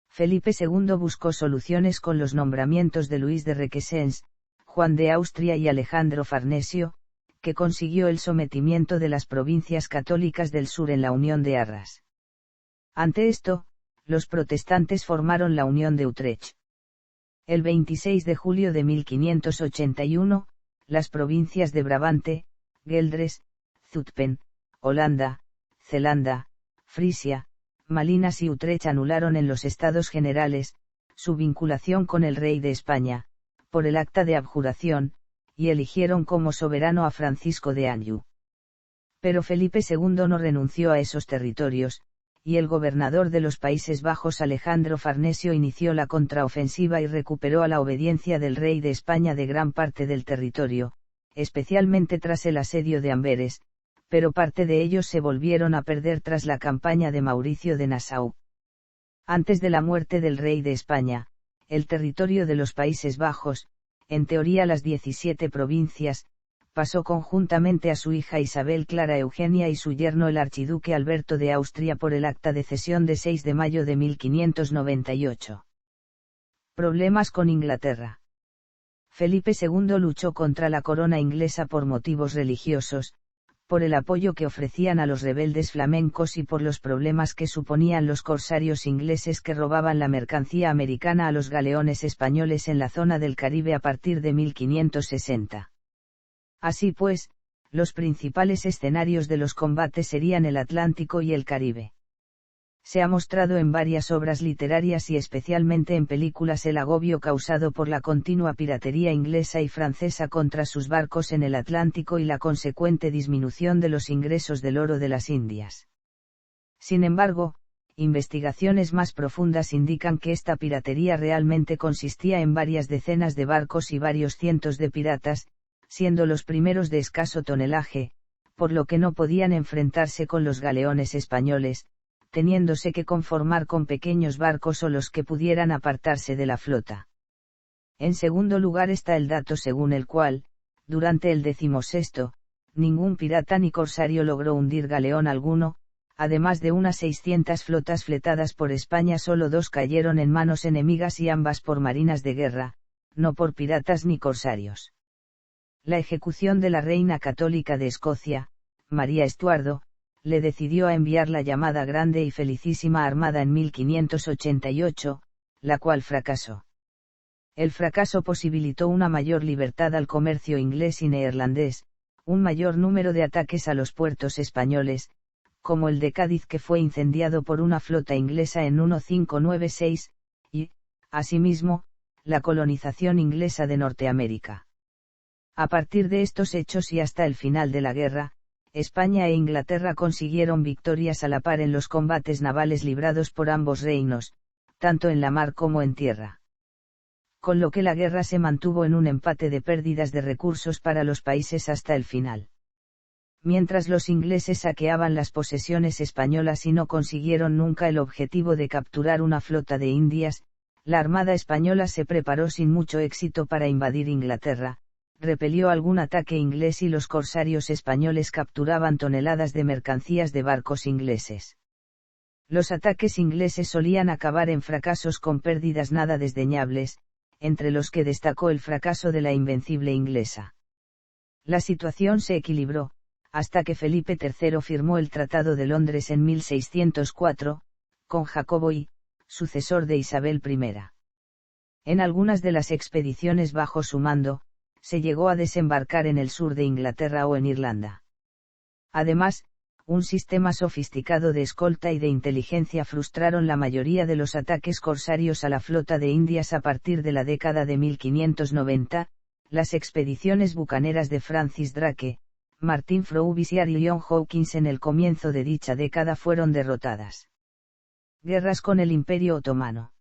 Felipe II buscó soluciones con los nombramientos de Luis de Requesens, Juan de Austria y Alejandro Farnesio, que consiguió el sometimiento de las provincias católicas del sur en la Unión de Arras. Ante esto, los protestantes formaron la Unión de Utrecht. El 26 de julio de 1581, las provincias de Brabante, Geldres, Zutphen, Holanda, Zelanda, Frisia, Malinas y Utrecht anularon en los Estados Generales su vinculación con el rey de España, por el acta de abjuración, y eligieron como soberano a Francisco de Anjou. Pero Felipe II no renunció a esos territorios, y el gobernador de los Países Bajos Alejandro Farnesio inició la contraofensiva y recuperó a la obediencia del rey de España de gran parte del territorio, especialmente tras el asedio de Amberes, pero parte de ellos se volvieron a perder tras la campaña de Mauricio de Nassau. Antes de la muerte del rey de España, el territorio de los Países Bajos, en teoría las 17 provincias, pasó conjuntamente a su hija Isabel Clara Eugenia y su yerno el archiduque Alberto de Austria por el acta de cesión de 6 de mayo de 1598. Problemas con Inglaterra. Felipe II luchó contra la corona inglesa por motivos religiosos, por el apoyo que ofrecían a los rebeldes flamencos y por los problemas que suponían los corsarios ingleses que robaban la mercancía americana a los galeones españoles en la zona del Caribe a partir de 1560. Así pues, los principales escenarios de los combates serían el Atlántico y el Caribe. Se ha mostrado en varias obras literarias y especialmente en películas el agobio causado por la continua piratería inglesa y francesa contra sus barcos en el Atlántico y la consecuente disminución de los ingresos del oro de las Indias. Sin embargo, investigaciones más profundas indican que esta piratería realmente consistía en varias decenas de barcos y varios cientos de piratas, siendo los primeros de escaso tonelaje, por lo que no podían enfrentarse con los galeones españoles, teniéndose que conformar con pequeños barcos o los que pudieran apartarse de la flota. En segundo lugar está el dato según el cual, durante el 16º, ningún pirata ni corsario logró hundir galeón alguno, además de unas 600 flotas fletadas por España solo 2 cayeron en manos enemigas y ambas por marinas de guerra, no por piratas ni corsarios. La ejecución de la reina católica de Escocia, María Estuardo, le decidió a enviar la llamada Grande y Felicísima Armada en 1588, la cual fracasó. El fracaso posibilitó una mayor libertad al comercio inglés y neerlandés, un mayor número de ataques a los puertos españoles, como el de Cádiz que fue incendiado por una flota inglesa en 1596, y, asimismo, la colonización inglesa de Norteamérica. A partir de estos hechos y hasta el final de la guerra, España e Inglaterra consiguieron victorias a la par en los combates navales librados por ambos reinos, tanto en la mar como en tierra. Con lo que la guerra se mantuvo en un empate de pérdidas de recursos para los países hasta el final. Mientras los ingleses saqueaban las posesiones españolas y no consiguieron nunca el objetivo de capturar una flota de Indias, la Armada española se preparó sin mucho éxito para invadir Inglaterra, repelió algún ataque inglés y los corsarios españoles capturaban toneladas de mercancías de barcos ingleses. Los ataques ingleses solían acabar en fracasos con pérdidas nada desdeñables, entre los que destacó el fracaso de la Invencible inglesa. La situación se equilibró, hasta que Felipe III firmó el Tratado de Londres en 1604, con Jacobo I, sucesor de Isabel I. En algunas de las expediciones bajo su mando, se llegó a desembarcar en el sur de Inglaterra o en Irlanda. Además, un sistema sofisticado de escolta y de inteligencia frustraron la mayoría de los ataques corsarios a la flota de Indias a partir de la década de 1590, las expediciones bucaneras de Francis Drake, Martin Frobisher y John Hawkins en el comienzo de dicha década fueron derrotadas. Guerras con el Imperio Otomano.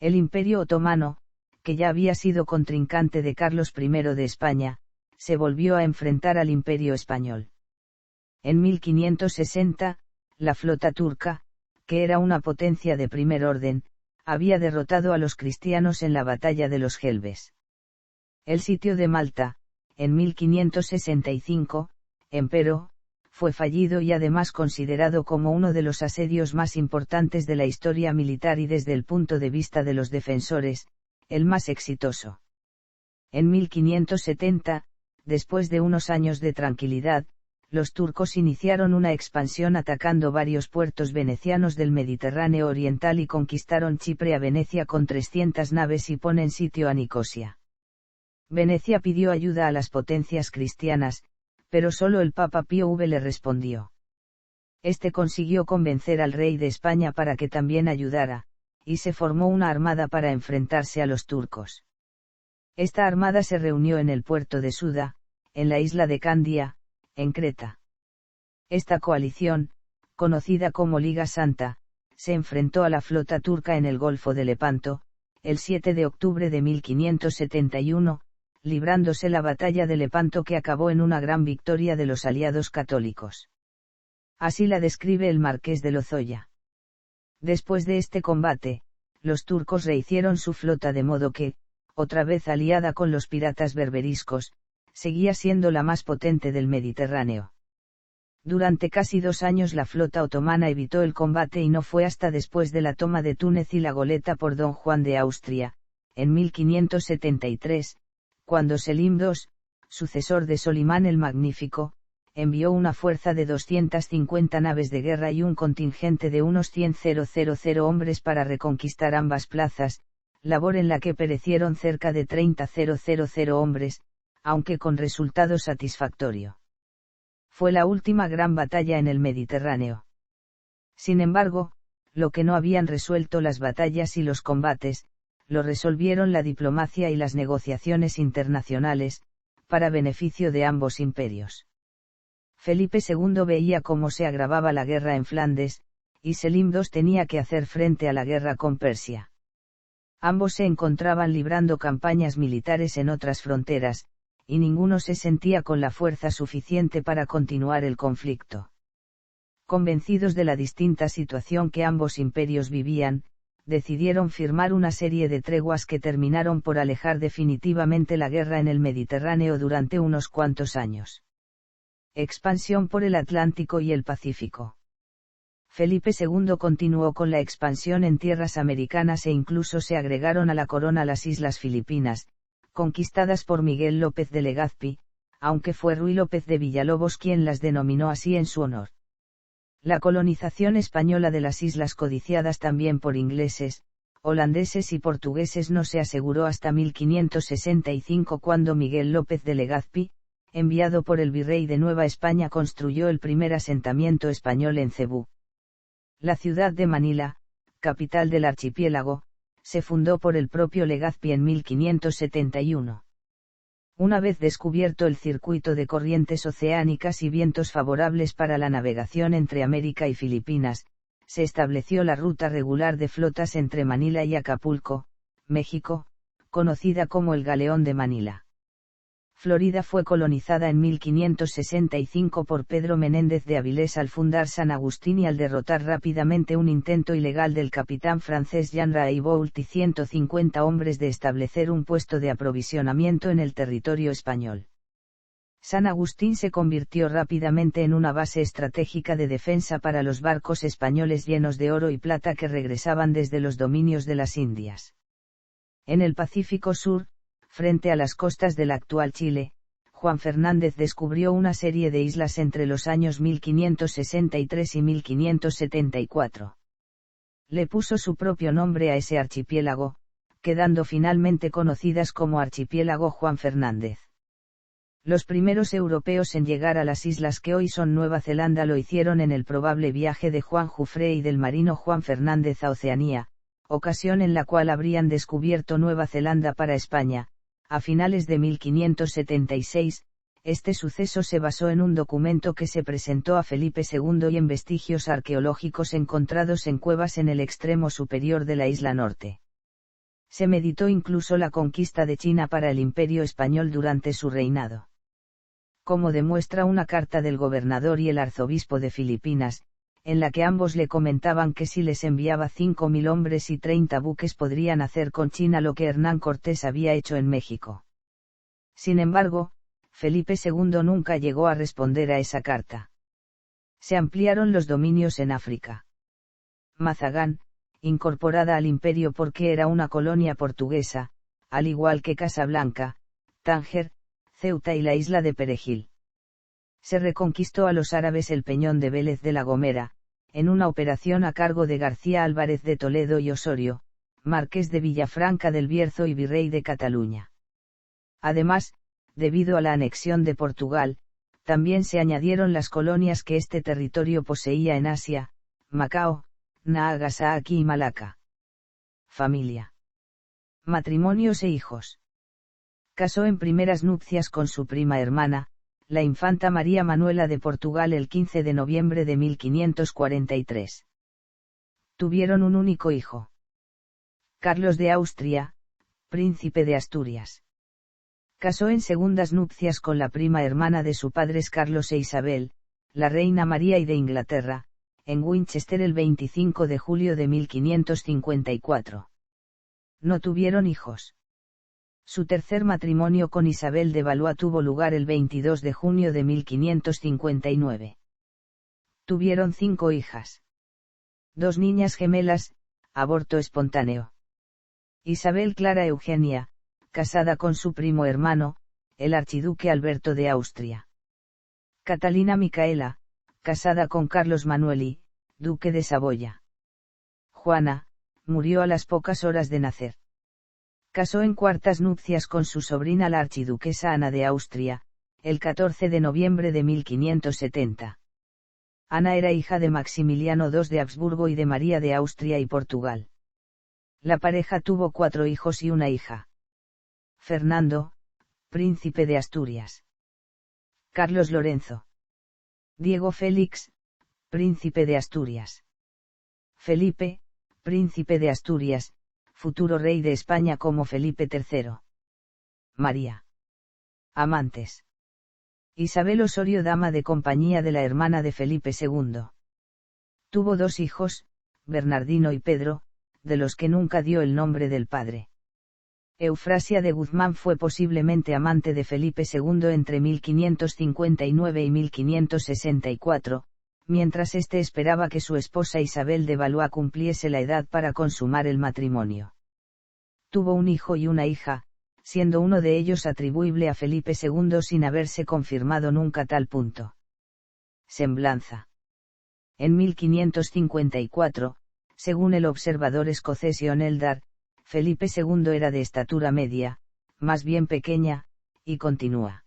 El Imperio Otomano, que ya había sido contrincante de Carlos I de España, se volvió a enfrentar al Imperio Español. En 1560, la flota turca, que era una potencia de primer orden, había derrotado a los cristianos en la batalla de los Jelbes. El sitio de Malta, en 1565, empero, fue fallido y además considerado como uno de los asedios más importantes de la historia militar y desde el punto de vista de los defensores, el más exitoso. En 1570, después de unos años de tranquilidad, los turcos iniciaron una expansión atacando varios puertos venecianos del Mediterráneo oriental y conquistaron Chipre a Venecia con 300 naves y ponen sitio a Nicosia. Venecia pidió ayuda a las potencias cristianas, pero solo el Papa Pío V le respondió. Este consiguió convencer al rey de España para que también ayudara, y se formó una armada para enfrentarse a los turcos. Esta armada se reunió en el puerto de Suda, en la isla de Candia, en Creta. Esta coalición, conocida como Liga Santa, se enfrentó a la flota turca en el Golfo de Lepanto, el 7 de octubre de 1571, librándose la batalla de Lepanto que acabó en una gran victoria de los aliados católicos. Así la describe el marqués de Lozoya. Después de este combate, los turcos rehicieron su flota de modo que, otra vez aliada con los piratas berberiscos, seguía siendo la más potente del Mediterráneo. Durante casi 2 años la flota otomana evitó el combate y no fue hasta después de la toma de Túnez y la Goleta por don Juan de Austria, en 1573, cuando Selim II, sucesor de Solimán el Magnífico, envió una fuerza de 250 naves de guerra y un contingente de unos 100.000 hombres para reconquistar ambas plazas, labor en la que perecieron cerca de 30.000 hombres, aunque con resultado satisfactorio. Fue la última gran batalla en el Mediterráneo. Sin embargo, lo que no habían resuelto las batallas y los combates, lo resolvieron la diplomacia y las negociaciones internacionales, para beneficio de ambos imperios. Felipe II veía cómo se agravaba la guerra en Flandes, y Selim II tenía que hacer frente a la guerra con Persia. Ambos se encontraban librando campañas militares en otras fronteras, y ninguno se sentía con la fuerza suficiente para continuar el conflicto. Convencidos de la distinta situación que ambos imperios vivían, decidieron firmar una serie de treguas que terminaron por alejar definitivamente la guerra en el Mediterráneo durante unos cuantos años. Expansión por el Atlántico y el Pacífico. Felipe II continuó con la expansión en tierras americanas e incluso se agregaron a la corona las Islas Filipinas, conquistadas por Miguel López de Legazpi, aunque fue Ruy López de Villalobos quien las denominó así en su honor. La colonización española de las islas codiciadas también por ingleses, holandeses y portugueses no se aseguró hasta 1565 cuando Miguel López de Legazpi, enviado por el virrey de Nueva España, construyó el primer asentamiento español en Cebú. La ciudad de Manila, capital del archipiélago, se fundó por el propio Legazpi en 1571. Una vez descubierto el circuito de corrientes oceánicas y vientos favorables para la navegación entre América y Filipinas, se estableció la ruta regular de flotas entre Manila y Acapulco, México, conocida como el Galeón de Manila. Florida fue colonizada en 1565 por Pedro Menéndez de Avilés al fundar San Agustín y al derrotar rápidamente un intento ilegal del capitán francés Jean Rayboult y 150 hombres de establecer un puesto de aprovisionamiento en el territorio español. San Agustín se convirtió rápidamente en una base estratégica de defensa para los barcos españoles llenos de oro y plata que regresaban desde los dominios de las Indias. En el Pacífico Sur, frente a las costas del actual Chile, Juan Fernández descubrió una serie de islas entre los años 1563 y 1574. Le puso su propio nombre a ese archipiélago, quedando finalmente conocidas como Archipiélago Juan Fernández. Los primeros europeos en llegar a las islas que hoy son Nueva Zelanda lo hicieron en el probable viaje de Juan Jufré y del marino Juan Fernández a Oceanía, ocasión en la cual habrían descubierto Nueva Zelanda para España. A finales de 1576, este suceso se basó en un documento que se presentó a Felipe II y en vestigios arqueológicos encontrados en cuevas en el extremo superior de la isla norte. Se meditó incluso la conquista de China para el Imperio Español durante su reinado. Como demuestra una carta del gobernador y el arzobispo de Filipinas, en la que ambos le comentaban que si les enviaba 5.000 hombres y 30 buques podrían hacer con China lo que Hernán Cortés había hecho en México. Sin embargo, Felipe II nunca llegó a responder a esa carta. Se ampliaron los dominios en África. Mazagán, incorporada al imperio porque era una colonia portuguesa, al igual que Casablanca, Tánger, Ceuta y la isla de Perejil. Se reconquistó a los árabes el Peñón de Vélez de la Gomera, en una operación a cargo de García Álvarez de Toledo y Osorio, marqués de Villafranca del Bierzo y virrey de Cataluña. Además, debido a la anexión de Portugal, también se añadieron las colonias que este territorio poseía en Asia, Macao, Nagasaki y Malaca. Familia. Matrimonios e hijos. Casó en primeras nupcias con su prima hermana, la infanta María Manuela de Portugal el 15 de noviembre de 1543. Tuvieron un único hijo. Carlos de Austria, príncipe de Asturias. Casó en segundas nupcias con la prima hermana de su padre Carlos e Isabel, la reina María I de Inglaterra, en Winchester el 25 de julio de 1554. No tuvieron hijos. Su tercer matrimonio con Isabel de Valois tuvo lugar el 22 de junio de 1559. Tuvieron 5 hijas. 2 niñas gemelas, aborto espontáneo. Isabel Clara Eugenia, casada con su primo hermano, el archiduque Alberto de Austria. Catalina Micaela, casada con Carlos Manueli, duque de Saboya. Juana, murió a las pocas horas de nacer. Casó en cuartas nupcias con su sobrina la archiduquesa Ana de Austria, el 14 de noviembre de 1570. Ana era hija de Maximiliano II de Habsburgo y de María de Austria y Portugal. La pareja tuvo 4 hijos y una hija. Fernando, príncipe de Asturias. Carlos Lorenzo. Diego Félix, príncipe de Asturias. Felipe, príncipe de Asturias, futuro rey de España como Felipe III. María. Amantes. Isabel Osorio, dama de compañía de la hermana de Felipe II. Tuvo 2 hijos, Bernardino y Pedro, de los que nunca dio el nombre del padre. Eufrasia de Guzmán fue posiblemente amante de Felipe II entre 1559 y 1564, mientras éste esperaba que su esposa Isabel de Valois cumpliese la edad para consumar el matrimonio. Tuvo un hijo y una hija, siendo uno de ellos atribuible a Felipe II sin haberse confirmado nunca tal punto. Semblanza. En 1554, según el observador escocés John Eldar, Felipe II era de estatura media, más bien pequeña, y continúa.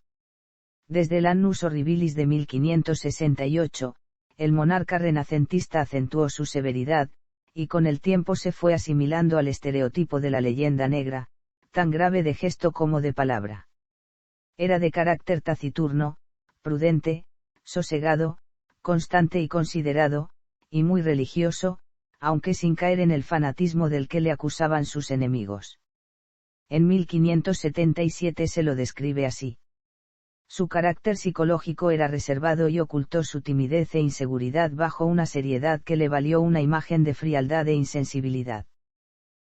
Desde el Annus Horribilis de 1568, el monarca renacentista acentuó su severidad, y con el tiempo se fue asimilando al estereotipo de la leyenda negra, tan grave de gesto como de palabra. Era de carácter taciturno, prudente, sosegado, constante y considerado, y muy religioso, aunque sin caer en el fanatismo del que le acusaban sus enemigos. En 1577 se lo describe así. Su carácter psicológico era reservado y ocultó su timidez e inseguridad bajo una seriedad que le valió una imagen de frialdad e insensibilidad.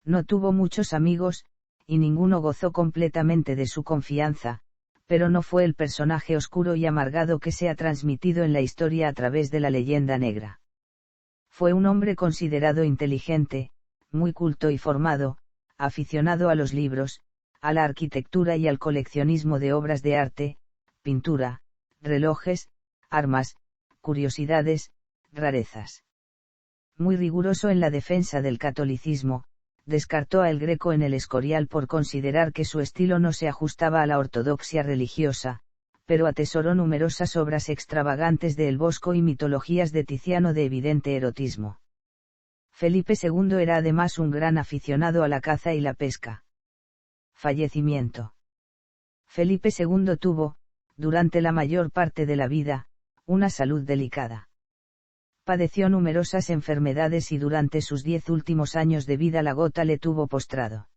No tuvo muchos amigos, y ninguno gozó completamente de su confianza, pero no fue el personaje oscuro y amargado que se ha transmitido en la historia a través de la leyenda negra. Fue un hombre considerado inteligente, muy culto y formado, aficionado a los libros, a la arquitectura y al coleccionismo de obras de arte, pintura, relojes, armas, curiosidades, rarezas. Muy riguroso en la defensa del catolicismo, descartó a El Greco en El Escorial por considerar que su estilo no se ajustaba a la ortodoxia religiosa, pero atesoró numerosas obras extravagantes de El Bosco y mitologías de Tiziano de evidente erotismo. Felipe II era además un gran aficionado a la caza y la pesca. Fallecimiento. Felipe II tuvo, durante la mayor parte de la vida, una salud delicada. Padeció numerosas enfermedades y durante sus 10 últimos años de vida la gota le tuvo postrado.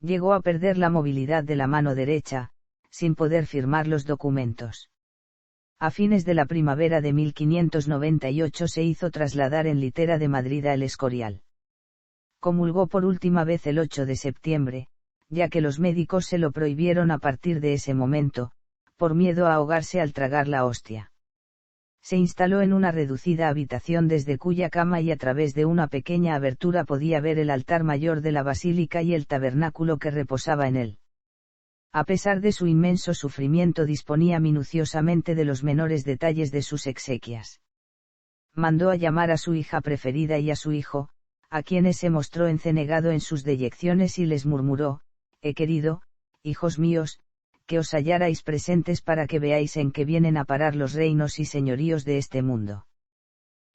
Llegó a perder la movilidad de la mano derecha, sin poder firmar los documentos. A fines de la primavera de 1598 se hizo trasladar en litera de Madrid a El Escorial. Comulgó por última vez el 8 de septiembre, ya que los médicos se lo prohibieron a partir de ese momento, por miedo a ahogarse al tragar la hostia. Se instaló en una reducida habitación desde cuya cama y a través de una pequeña abertura podía ver el altar mayor de la basílica y el tabernáculo que reposaba en él. A pesar de su inmenso sufrimiento disponía minuciosamente de los menores detalles de sus exequias. Mandó a llamar a su hija preferida y a su hijo, a quienes se mostró encenegado en sus deyecciones y les murmuró: «He querido, hijos míos, que os hallarais presentes para que veáis en qué vienen a parar los reinos y señoríos de este mundo».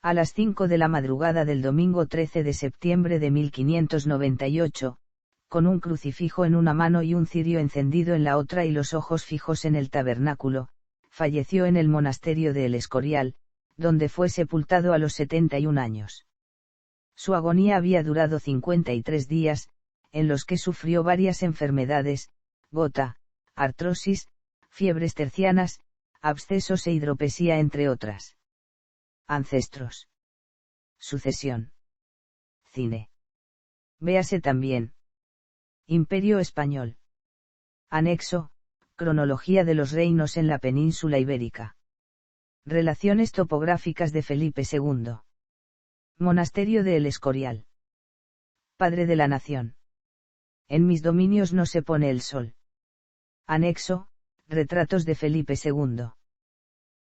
A las 5 de la madrugada del domingo 13 de septiembre de 1598, con un crucifijo en una mano y un cirio encendido en la otra y los ojos fijos en el tabernáculo, falleció en el monasterio de El Escorial, donde fue sepultado a los 71 años. Su agonía había durado 53 días, en los que sufrió varias enfermedades: gota, artrosis, fiebres tercianas, abscesos e hidropesía entre otras. Ancestros. Sucesión. Cine. Véase también. Imperio Español. Anexo: Cronología de los reinos en la península ibérica. Relaciones topográficas de Felipe II. Monasterio de El Escorial. Padre de la nación. En mis dominios no se pone el sol. Anexo: Retratos de Felipe II.